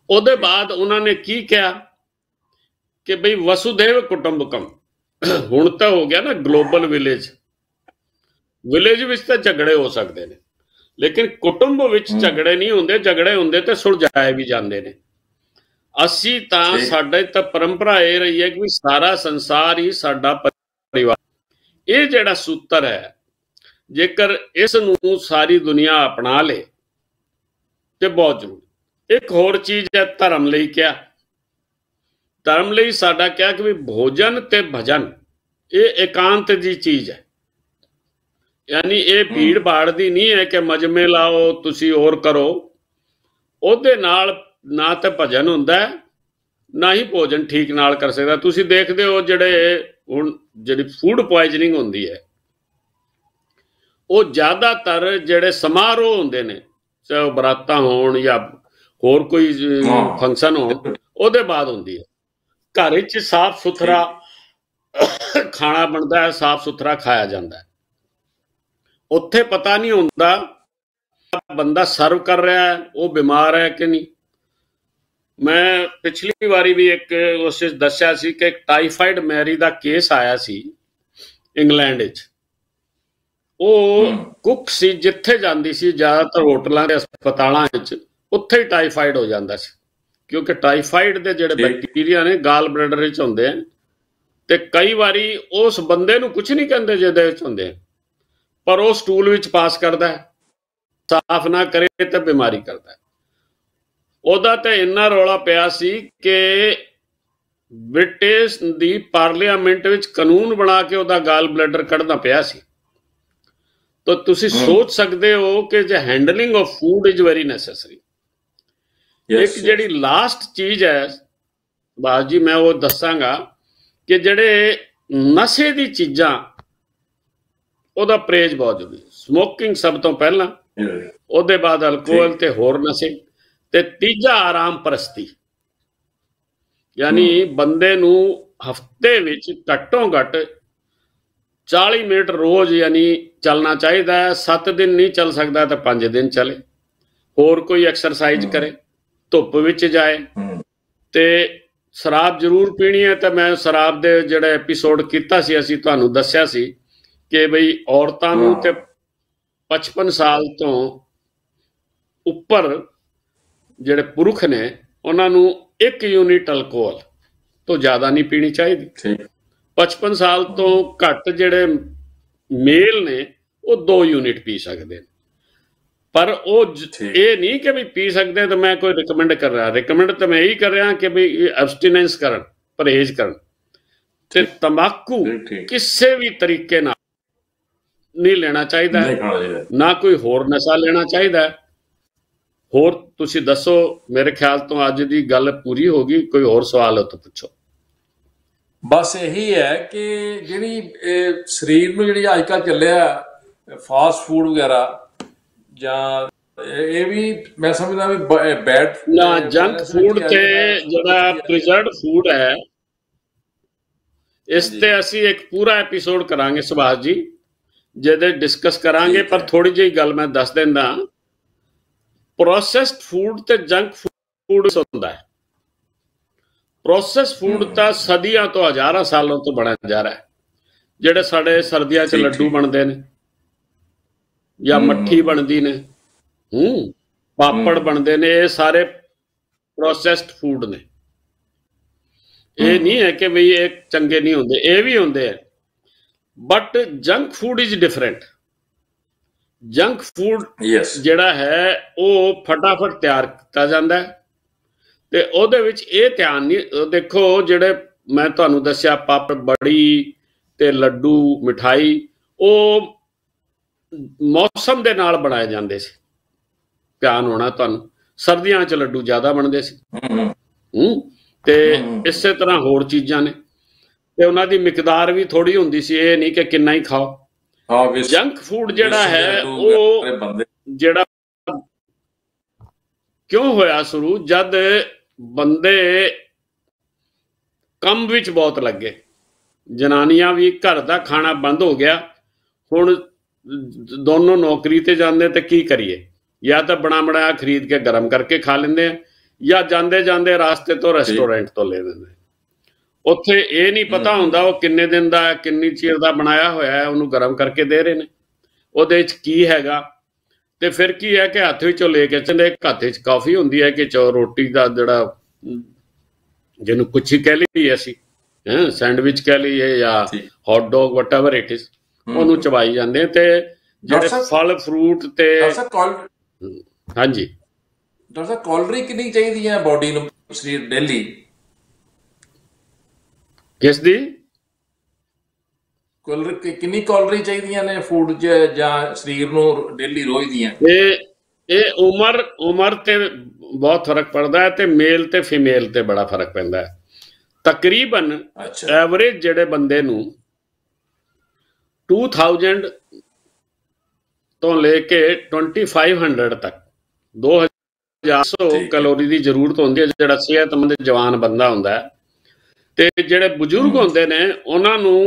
A: ਉਹਦੇ ਬਾਅਦ ਉਹਨਾਂ ਨੇ ਕੀ ਕਿਹਾ ਕਿ ਬਈ ਵਸੁਦੈਵ ਕੁਟੁੰਬਕਮ। ਹੁਣ ਤਾਂ ਹੋ ਗਿਆ ਨਾ ਗਲੋਬਲ ਵਿਲੇਜ ਵਿੱਚ ਤਾਂ ਝਗੜੇ ਹੋ ਸਕਦੇ ਨੇ, ਲੇਕਿਨ ਕੁਟੁੰਬ ਵਿੱਚ ਝਗੜੇ ਨਹੀਂ ਹੁੰਦੇ। ਝਗੜੇ ਹੁੰਦੇ ਤੇ ਸੁਲਝਾਏ ਵੀ ਜਾਂਦੇ ਨੇ। ਅਸੀਂ ਤਾਂ, ਸਾਡੇ ਤਾਂ ਪਰੰਪਰਾ ਇਹ ਰਹੀ ਹੈ ਕਿ ਸਾਰਾ ਸੰਸਾਰ ਹੀ ਸਾਡਾ ਪਰਿਵਾਰ। ਇਹ ਜਿਹੜਾ ਸੂਤਰ ਹੈ, ਜੇਕਰ ਇਸ ਨੂੰ ਸਾਰੀ ਦੁਨੀਆ ਅਪਣਾ ਲੇ ਤੇ ਬਹੁਤ ਜ਼ਰੂਰੀ। ਇੱਕ ਹੋਰ ਚੀਜ਼ ਹੈ ਧਰਮ ਲਈ ਕਿਹਾ। ਧਰਮ ਲਈ ਸਾਡਾ ਕਿਹਾ ਕਿ ਵੀ ਭੋਜਨ ਤੇ ਭਜਨ ਇਹ ਇਕਾਂਤ ਦੀ ਚੀਜ਼ ਹੈ। ਯਾਨੀ ਇਹ ਭੀੜ ਭਾੜ ਦੀ ਨਹੀਂ ਹੈ ਕਿ ਮਜਮੇ ਲਾਓ ਤੁਸੀਂ ਹੋਰ ਕਰੋ। ਉਹਦੇ ਨਾਲ ਨਾ ਤਾਂ ਭਜਨ ਹੁੰਦਾ ਨਾ ਹੀ ਭੋਜਨ ਠੀਕ ਨਾਲ ਕਰ ਸਕਦਾ। ਤੁਸੀਂ ਦੇਖਦੇ ਹੋ ਜਿਹੜੇ ਹੁਣ ਜਿਹੜੀ ਫੂਡ ਪੁਆਇਜ਼ਨਿੰਗ ਹੁੰਦੀ ਹੈ, ਉਹ ਜ਼ਿਆਦਾਤਰ ਜਿਹੜੇ ਸਮਾਰੋਹ ਹੁੰਦੇ ਨੇ, ਚਾਹੇ ਉਹ ਬਰਾਤਾਂ ਹੋਣ ਜਾਂ ਹੋਰ ਕੋਈ ਫੰਕਸ਼ਨ ਹੋਣ, ਉਹਦੇ ਬਾਅਦ ਹੁੰਦੀ ਹੈ। ਘਰ ਵਿੱਚ ਸਾਫ਼ ਸੁਥਰਾ ਖਾਣਾ ਬਣਦਾ ਹੈ, ਸਾਫ਼ ਸੁਥਰਾ ਖਾਇਆ ਜਾਂਦਾ ਹੈ। ਉੱਥੇ ਪਤਾ ਨਹੀਂ ਹੁੰਦਾ ਬੰਦਾ ਸਰਵ ਕਰ ਰਿਹਾ ਹੈ ਉਹ ਬਿਮਾਰ ਹੈ ਕਿ ਨਹੀਂ। ਮੈਂ ਪਿਛਲੀ ਵਾਰੀ ਵੀ ਇੱਕ ਉਸ ਵਿੱਚ ਦੱਸਿਆ ਸੀ ਕਿ ਇੱਕ ਟਾਈਫਾਈਡ ਮੈਰੀ ਦਾ ਕੇਸ ਆਇਆ ਸੀ ਇੰਗਲੈਂਡ ਵਿੱਚ। ਉਹ ਕੁੱਕ ਸੀ, ਜਿੱਥੇ ਜਾਂਦੀ ਸੀ ਜ਼ਿਆਦਾਤਰ ਹੋਟਲਾਂ ਦੇ ਹਸਪਤਾਲਾਂ ਵਿੱਚ, ਉੱਥੇ ਹੀ ਟਾਈਫਾਈਡ ਹੋ ਜਾਂਦਾ ਸੀ। ਕਿਉਂਕਿ ਟਾਈਫਾਈਡ ਦੇ ਜਿਹੜੇ ਬੈਕਟੀਰੀਆ ਨੇ ਗਾਲ ਬਲੈਡਰ ਵਿੱਚ ਹੁੰਦੇ ਆ, ਤੇ ਕਈ ਵਾਰੀ ਉਸ ਬੰਦੇ ਨੂੰ ਕੁਝ ਨਹੀਂ ਕਹਿੰਦੇ ਜਿਹਦੇ ਵਿੱਚ ਹੁੰਦੇ, ਪਰ ਉਹ ਸਟੂਲ ਵਿੱਚ ਪਾਸ ਕਰਦਾ ਹੈ, ਸਾਫ਼ ਨਾ ਕਰੇ ਤਾਂ ਬਿਮਾਰੀ ਕਰਦਾ ਹੈ। ਉਹਦਾ ਤਾਂ ਇੰਨਾ ਰੌਲਾ ਪਿਆ ਸੀ ਕਿ ਬ੍ਰਿਟਿਸ਼ ਦੀ ਪਾਰਲੀਮੈਂਟ ਵਿੱਚ ਕਾਨੂੰਨ ਬਣਾ ਕੇ ਉਹਦਾ ਗਾਲ ਬਲੈਡਰ ਕੱਢਣਾ ਪਿਆ ਸੀ। ਤਾਂ ਤੁਸੀਂ ਸੋਚ ਸਕਦੇ ਹੋ ਕਿ ਜੇ handling of food is very necessary. ਇੱਕ ਜਿਹੜੀ ਲਾਸਟ ਚੀਜ਼ ਹੈ ਬਾਸ ਜੀ, ਮੈਂ ਉਹ ਦੱਸਾਂਗਾ ਕਿ ਜਿਹੜੇ ਨਸ਼ੇ ਦੀ ਚੀਜ਼ਾਂ, ਉਹਦਾ ਪਰਹੇਜ਼ ਬਹੁਤ ਜ਼ਰੂਰੀ। ਸਮੋਕਿੰਗ ਸਭ ਤੋਂ ਪਹਿਲਾਂ, ਉਹਦੇ ਬਾਅਦ ਅਲਕੋਹਲ ਤੇ ਹੋਰ ਨਸ਼ੇ, ਤੇ ਤੀਜਾ ਆਰਾਮ ਪ੍ਰਸਤੀ। ਯਾਨੀ ਬੰਦੇ ਨੂੰ ਹਫ਼ਤੇ ਵਿੱਚ ਘੱਟੋ ਘੱਟ 40 ਮਿੰਟ ਰੋਜ਼ ਯਾਨੀ ਚੱਲਣਾ ਚਾਹੀਦਾ ਹੈ। 7 ਦਿਨ ਨਹੀਂ ਚੱਲ ਸਕਦਾ ਤਾਂ 5 ਦਿਨ ਚਲੇ। ਹੋਰ ਕੋਈ ਐਕਸਰਸਾਈਜ਼ ਕਰੇ, ਧੁੱਪ ਵਿੱਚ ਜਾਏ। ਤੇ ਸ਼ਰਾਬ ਜ਼ਰੂਰ ਪੀਣੀ ਹੈ। ਤਾਂ ਮੈਂ ਸ਼ਰਾਬ ਦੇ ਜਿਹੜਾ ਐਪੀਸੋਡ ਕੀਤਾ ਸੀ, ਅਸੀਂ ਤੁਹਾਨੂੰ ਦੱਸਿਆ ਸੀ ਕਿ ਬਈ ਔਰਤਾਂ ਨੂੰ ਤੇ 55 ਸਾਲ ਤੋਂ ਉੱਪਰ ਜਿਹੜੇ ਪੁਰਖ ਨੇ, ਉਹਨਾਂ ਨੂੰ 1 ਯੂਨਿਟ ਅਲਕੋਹਲ ਤੋਂ ਜ਼ਿਆਦਾ ਨਹੀਂ ਪੀਣੀ ਚਾਹੀਦੀ। 55 ਸਾਲ ਤੋਂ ਘੱਟ ਜਿਹੜੇ ਮੇਲ ਨੇ ਉਹ 2 ਯੂਨਿਟ ਪੀ ਸਕਦੇ ਨੇ। ਪਰ ਉਹ ਇਹ ਨਹੀਂ ਕਿ ਵੀ ਪੀ ਸਕਦੇ ਤਾਂ ਮੈਂ ਕੋਈ ਰਿਕਮੈਂਡ ਕਰ ਰਿਹਾ। ਰਿਕਮੈਂਡ ਤਾਂ ਮੈਂ ਇਹੀ ਕਰ ਰਿਹਾ ਕਿ ਵੀ ਐਬਸਟੀਨੈਂਸ ਕਰਨ, ਪਰਹੇਜ਼ ਕਰਨ। ਤੇ ਤੰਬਾਕੂ ਕਿਸੇ ਵੀ ਤਰੀਕੇ ਨਾਲ ਨਹੀਂ ਲੈਣਾ ਚਾਹੀਦਾ, ਨਾ ਕੋਈ ਹੋਰ ਨਸ਼ਾ ਲੈਣਾ ਚਾਹੀਦਾ। ਹੋਰ ਤੁਸੀਂ ਦੱਸੋ, ਮੇਰੇ ਖਿਆਲ ਤੋਂ ਅੱਜ ਦੀ ਗੱਲ ਪੂਰੀ ਹੋ ਗਈ। ਕੋਈ ਹੋਰ ਸਵਾਲ ਹੋ ਤਾਂ ਪੁੱਛੋ।
B: ਬਸ ਇਹੀ ਹੈ ਕਿ ਜਿਹੜੀ ਸਰੀਰ ਨੂੰ ਜਿਹੜੀ ਅੱਜ ਕੱਲ੍ਹ ਚੱਲਿਆ ਫਾਸਟ ਫੂਡ ਵਗੈਰਾ, ਜਾਂ ਇਹ ਵੀ ਮੈਂ ਸਮਝਦਾ ਵੀ ਬੈਡ
A: ਨਾ, ਜੰਕ ਫੂਡ ਤੇ ਜਿਹੜਾ ਪ੍ਰੀਜ਼ਰਵਡ ਫੂਡ ਹੈ, ਇਸ ਤੇ ਅਸੀਂ ਇੱਕ ਪੂਰਾ ਐਪੀਸੋਡ ਕਰਾਂਗੇ ਸੁਭਾਸ਼ ਜੀ, ਜਿਹਦੇ ਡਿਸਕਸ ਕਰਾਂਗੇ। ਪਰ ਥੋੜੀ ਜਿਹੀ ਗੱਲ ਮੈਂ ਦੱਸ ਦਿੰਦਾ, ਪ੍ਰੋਸੈਸਡ ਫੂਡ ਤੇ ਜੰਕ ਫੂਡ ਹੁੰਦਾ ਹੈ। ਪ੍ਰੋਸੈਸਡ ਫੂਡ ਤਾਂ ਸਦੀਆਂ ਤੋਂ, ਹਜ਼ਾਰਾਂ ਸਾਲਾਂ ਤੋਂ ਬਣਿਆ ਜਾ ਰਿਹਾ ਹੈ। ਜਿਹੜੇ ਸਾਡੇ ਸਰਦੀਆਂ 'ਚ ਲੱਡੂ ਬਣਦੇ ਨੇ, ਜਾਂ ਮੱਠੀ ਬਣਦੀ ਨੇ, ਪਾਪੜ ਬਣਦੇ ਨੇ, ਇਹ ਸਾਰੇ ਪ੍ਰੋਸੈਸਡ ਫੂਡ ਨੇ। ਇਹ ਨਹੀਂ ਹੈ ਕਿ ਬਈ ਇਹ ਚੰਗੇ ਨਹੀਂ ਹੁੰਦੇ, ਇਹ ਵੀ ਹੁੰਦੇ ਆ। But junk food is different. Junk food ਜਿਹੜਾ ਹੈ ਉਹ ਫਟਾਫਟ ਤਿਆਰ ਕੀਤਾ ਜਾਂਦਾ ਹੈ, ਤੇ ਉਹਦੇ ਵਿੱਚ ਇਹ ਧਿਆਨ ਨਹੀਂ। ਦੇਖੋ, ਜਿਹੜੇ ਮੈਂ ਤੁਹਾਨੂੰ ਦੱਸਿਆ ਪਾਪੜ, ਬੜੀ ਤੇ ਲੱਡੂ, ਮਿਠਾਈ, ਉਹ ਮੌਸਮ ਦੇ ਨਾਲ ਬਣਾਏ ਜਾਂਦੇ ਸੀ। ਧਿਆਨ ਹੋਣਾ ਤੁਹਾਨੂੰ, ਸਰਦੀਆਂ 'ਚ ਲੱਡੂ ਜ਼ਿਆਦਾ ਬਣਦੇ ਸੀ। ਤੇ ਇਸੇ ਤਰ੍ਹਾਂ ਹੋਰ ਚੀਜ਼ਾਂ ਨੇ, ਤੇ ਉਹਨਾਂ ਦੀ ਮਿਕਦਾਰ ਵੀ ਥੋੜੀ ਹੁੰਦੀ ਸੀ, ਇਹ ਨਹੀਂ ਕਿ ਕਿੰਨਾ ਹੀ ਖਾਓ। ਜੰਕ ਫੂਡ ਜਿਹੜਾ ਹੈ ਉਹ ਜਿਹੜਾ ਕਿਉਂ ਹੋਇਆ ਸ਼ੁਰੂ, ਜਦ ਬੰਦੇ ਕੰਮ ਵਿੱਚ ਬਹੁਤ ਲੱਗੇ, ਜਨਾਨੀਆਂ ਵੀ ਘਰ ਦਾ ਖਾਣਾ ਬੰਦ ਹੋ ਗਿਆ। ਹੁਣ ਦੋਨੋਂ ਨੌਕਰੀ ਤੇ ਜਾਂਦੇ ਤੇ ਕੀ ਕਰੀਏ, ਜਾਂ ਤਾਂ ਬਣਾ ਬਣਾਇਆ ਖਰੀਦ ਕੇ ਗਰਮ ਕਰਕੇ ਖਾ ਲੈਂਦੇ ਆ, ਜਾਂ ਜਾਂਦੇ ਜਾਂਦੇ ਰਾਸਤੇ ਤੋਂ ਰੈਸਟੋਰੈਂਟ ਤੋਂ ਲੈ ਲੈਂਦੇ। ਉੱਥੇ ਇਹ ਨਹੀਂ ਪਤਾ ਹੁੰਦਾ ਉਹ ਕਿੰਨੇ ਦਿਨ ਦਾ, ਕਿੰਨੀ ਚਿਰ ਦਾ ਬਣਾਇਆ ਹੋਇਆ ਹੈ, ਉਹਨੂੰ ਗਰਮ ਕਰਕੇ ਦੇ ਰਹੇ ਨੇ, ਉਹਦੇ 'ਚ ਕੀ ਹੈਗਾ। ਤੇ ਫਿਰ ਕੀ ਹੈ ਕਿ ਹੱਥ ਵਿੱਚੋਂ ਲੈ ਕੇ ਚਲੇ, ਹੱਥ 'ਚ ਕਾਫੀ ਹੁੰਦੀ ਹੈ ਕਿ ਰੋਟੀ ਦਾ ਜਿਹੜਾ ਜਿਹਨੂੰ ਕੁਛ ਕਹਿ ਲਈਏ ਅਸੀਂ, ਸੈਂਡਵਿਚ ਕਹਿ ਲਈਏ ਜਾਂ hot dog whatever it is, ਉਹਨੂੰ ਚਬਾਈ ਜਾਂਦੇ। ਤੇ ਜਿਹੜੇ ਫਲ ਫਰੂਟ ਤੇ ਹਾਂਜੀ
B: ਡਾਕਟਰ ਸਾਹਿਬ, ਕੈਲੋਰੀ ਕਿੰਨੀ ਚਾਹੀਦੀ ਹੈ ਬੋਡੀ ਨੂੰ, ਸਰੀਰ ਡੇਲੀ?
A: ਕਿਸ ਦੀ
B: ਕਿੰਨੀ ਕੈਲੋਰੀ ਚਾਹੀਦੀਆਂ ਨੇ ਫੂਡ 'ਚ ਜਾਂ ਸਰੀਰ ਨੂੰ ਡੇਲੀ ਰੋਜ਼ ਦੀਆਂ?
A: ਇਹ ਉਮਰ ਤੇ ਬਹੁਤ ਫਰਕ ਪੜਦਾ ਹੈ, ਤੇ ਮੇਲ ਤੇ ਫੀਮੇਲ ਤੇ ਬੜਾ ਫਰਕ ਪੈਂਦਾ ਹੈ। ਤਕਰੀਬਨ ਐਵਰੇਜ ਜਿਹੜੇ ਬੰਦੇ ਨੂੰ 2000 ਤੋਂ ਲੈ ਕੇ 2500 ਤੱਕ 2100 ਕੈਲੋਰੀ ਦੀ ਜ਼ਰੂਰਤ ਹੁੰਦੀ ਹੈ, ਜਿਹੜਾ ਸਿਹਤਮੰਦ ਜਵਾਨ ਬੰਦਾ ਹੁੰਦਾ ਹੈ। ਤੇ ਜਿਹੜੇ ਬਜ਼ੁਰਗ ਹੁੰਦੇ ਨੇ ਉਹਨਾਂ ਨੂੰ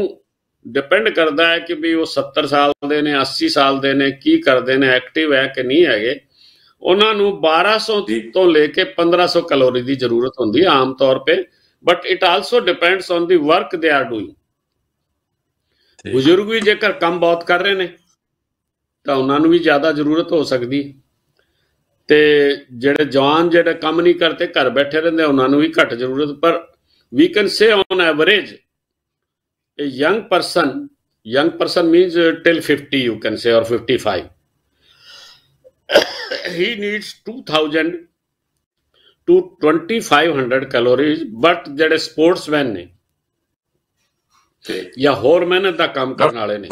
A: ਡਿਪੈਂਡ ਕਰਦਾ ਹੈ ਕਿ ਵੀ ਉਹ 70 ਸਾਲ ਦੇ ਨੇ, 80 ਸਾਲ ਦੇ ਨੇ, ਕੀ ਕਰਦੇ ਨੇ, ਐਕਟਿਵ ਹੈ ਕਿ ਨਹੀਂ ਹੈਗੇ। ਉਹਨਾਂ ਨੂੰ 1200 ਤੋਂ ਲੈ ਕੇ 1500 ਕੈਲੋਰੀ ਦੀ ਜ਼ਰੂਰਤ ਹੁੰਦੀ ਹੈ ਆਮ ਤੌਰ पे, but it also depends on the work they are doing. ਬਜ਼ੁਰਗ ਵੀ ਜੇਕਰ ਕੰਮ ਬਹੁਤ ਕਰ ਰਹੇ ਨੇ ਤਾਂ ਉਹਨਾਂ ਨੂੰ ਵੀ ਜ਼ਿਆਦਾ ਜ਼ਰੂਰਤ ਹੋ ਸਕਦੀ, ਤੇ ਜਿਹੜੇ ਜਵਾਨ ਜਿਹੜੇ ਕੰਮ ਨਹੀਂ ਕਰਦੇ, ਘਰ ਬੈਠੇ ਰਹਿੰਦੇ, ਉਹਨਾਂ ਨੂੰ ਵੀ ਘੱਟ ਜ਼ਰੂਰਤ। ਪਰ we can say on average a young person means till 50 you can say, or 55, he needs 2000 to 2500 calories। but ਜਿਹੜੇ ਸਪੋਰਟਸਮੈਨ ਨੇ ਜਾਂ ਹੋਰ ਮਿਹਨਤ ਦਾ ਕੰਮ ਕਰਨ ਵਾਲੇ ਨੇ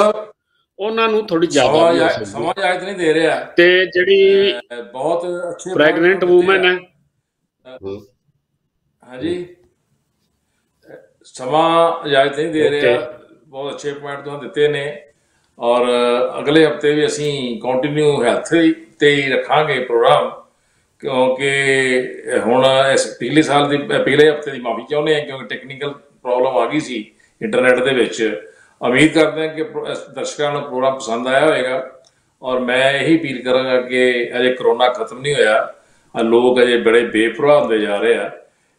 A: ਉਹਨਾਂ ਨੂੰ ਥੋੜੀ ਜ਼ਿਆਦਾ
B: ਸਮਾਂ ਇਜਾਜ਼ਤ ਨਹੀਂ ਦੇ ਰਿਹਾ।
A: ਤੇ ਜਿਹੜੀ
B: ਬਹੁਤ ਅੱਛੇ
A: ਪ੍ਰੈਗਨੈਂਟ ਵੂਮਨ ਹੈ,
B: ਹਾਂਜੀ ਸਮਾਂ ਇਜਾਜ਼ਤ ਨਹੀਂ ਦੇ ਰਿਹਾ। ਬਹੁਤ ਅੱਛੇ ਪੁਆਇੰਟ ਤੁਹਾਨੂੰ ਦਿੱਤੇ ਨੇ, ਔਰ ਅਗਲੇ ਹਫਤੇ ਵੀ ਅਸੀਂ ਕੰਟੀਨਿਊ ਹੈਲਥ ਤੇ ਹੀ ਰੱਖਾਂਗੇ ਪ੍ਰੋਗਰਾਮ, ਕਿਉਂਕਿ ਹੁਣ ਇਸ ਪਿਛਲੇ ਹਫਤੇ ਦੀ ਮਾਫੀ ਚਾਹੁੰਦੇ ਹਾਂ, ਕਿਉਂਕਿ ਟੈਕਨੀਕਲ ਪ੍ਰੋਬਲਮ ਆ ਗਈ ਸੀ ਇੰਟਰਨੈਟ ਦੇ ਵਿੱਚ। ਉਮੀਦ ਕਰਦੇ ਹਾਂ ਕਿ ਦਰਸ਼ਕਾਂ ਨੂੰ ਪ੍ਰੋਗਰਾਮ ਪਸੰਦ ਆਇਆ ਹੋਵੇਗਾ, ਔਰ ਮੈਂ ਇਹੀ ਅਪੀਲ ਕਰਾਂਗਾ ਕਿ ਅਜੇ ਕਰੋਨਾ ਖਤਮ ਨਹੀਂ ਹੋਇਆ, ਲੋਕ ਅਜੇ ਬੜੇ ਬੇਪਰਵਾਹ ਹੁੰਦੇ ਜਾ ਰਹੇ ਆ।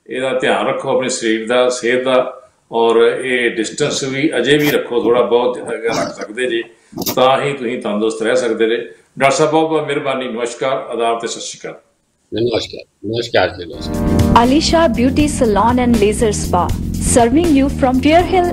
B: ਇਹਦਾ ਧਿਆਨ ਰੱਖੋ ਆਪਣੇ ਸਰੀਰ ਦਾ, ਸਿਹਤ ਦਾ, ਔਰ ਇਹ ਡਿਸਟੈਂਸ ਵੀ ਅਜੇ ਵੀ ਰੱਖੋ, ਥੋੜਾ ਬਹੁਤ ਰੱਖ ਸਕਦੇ ਜੇ, ਤਾਂ ਹੀ ਤੁਸੀਂ ਤੰਦਰੁਸਤ ਰਹਿ ਸਕਦੇ ਜੇ। ਡਾਕਟਰ ਸਾਹਿਬ ਬਹੁਤ ਬਹੁਤ ਮਿਹਰਬਾਨੀ, ਨਮਸਕਾਰ, ਆਦਾਬ ਤੇ ਸਤਿ ਸ਼੍ਰੀ ਅਕਾਲ।
A: नमस्कार जी, नमस्कार।
C: Alisha Beauty Salon and Laser Spa, serving you from Deer Hill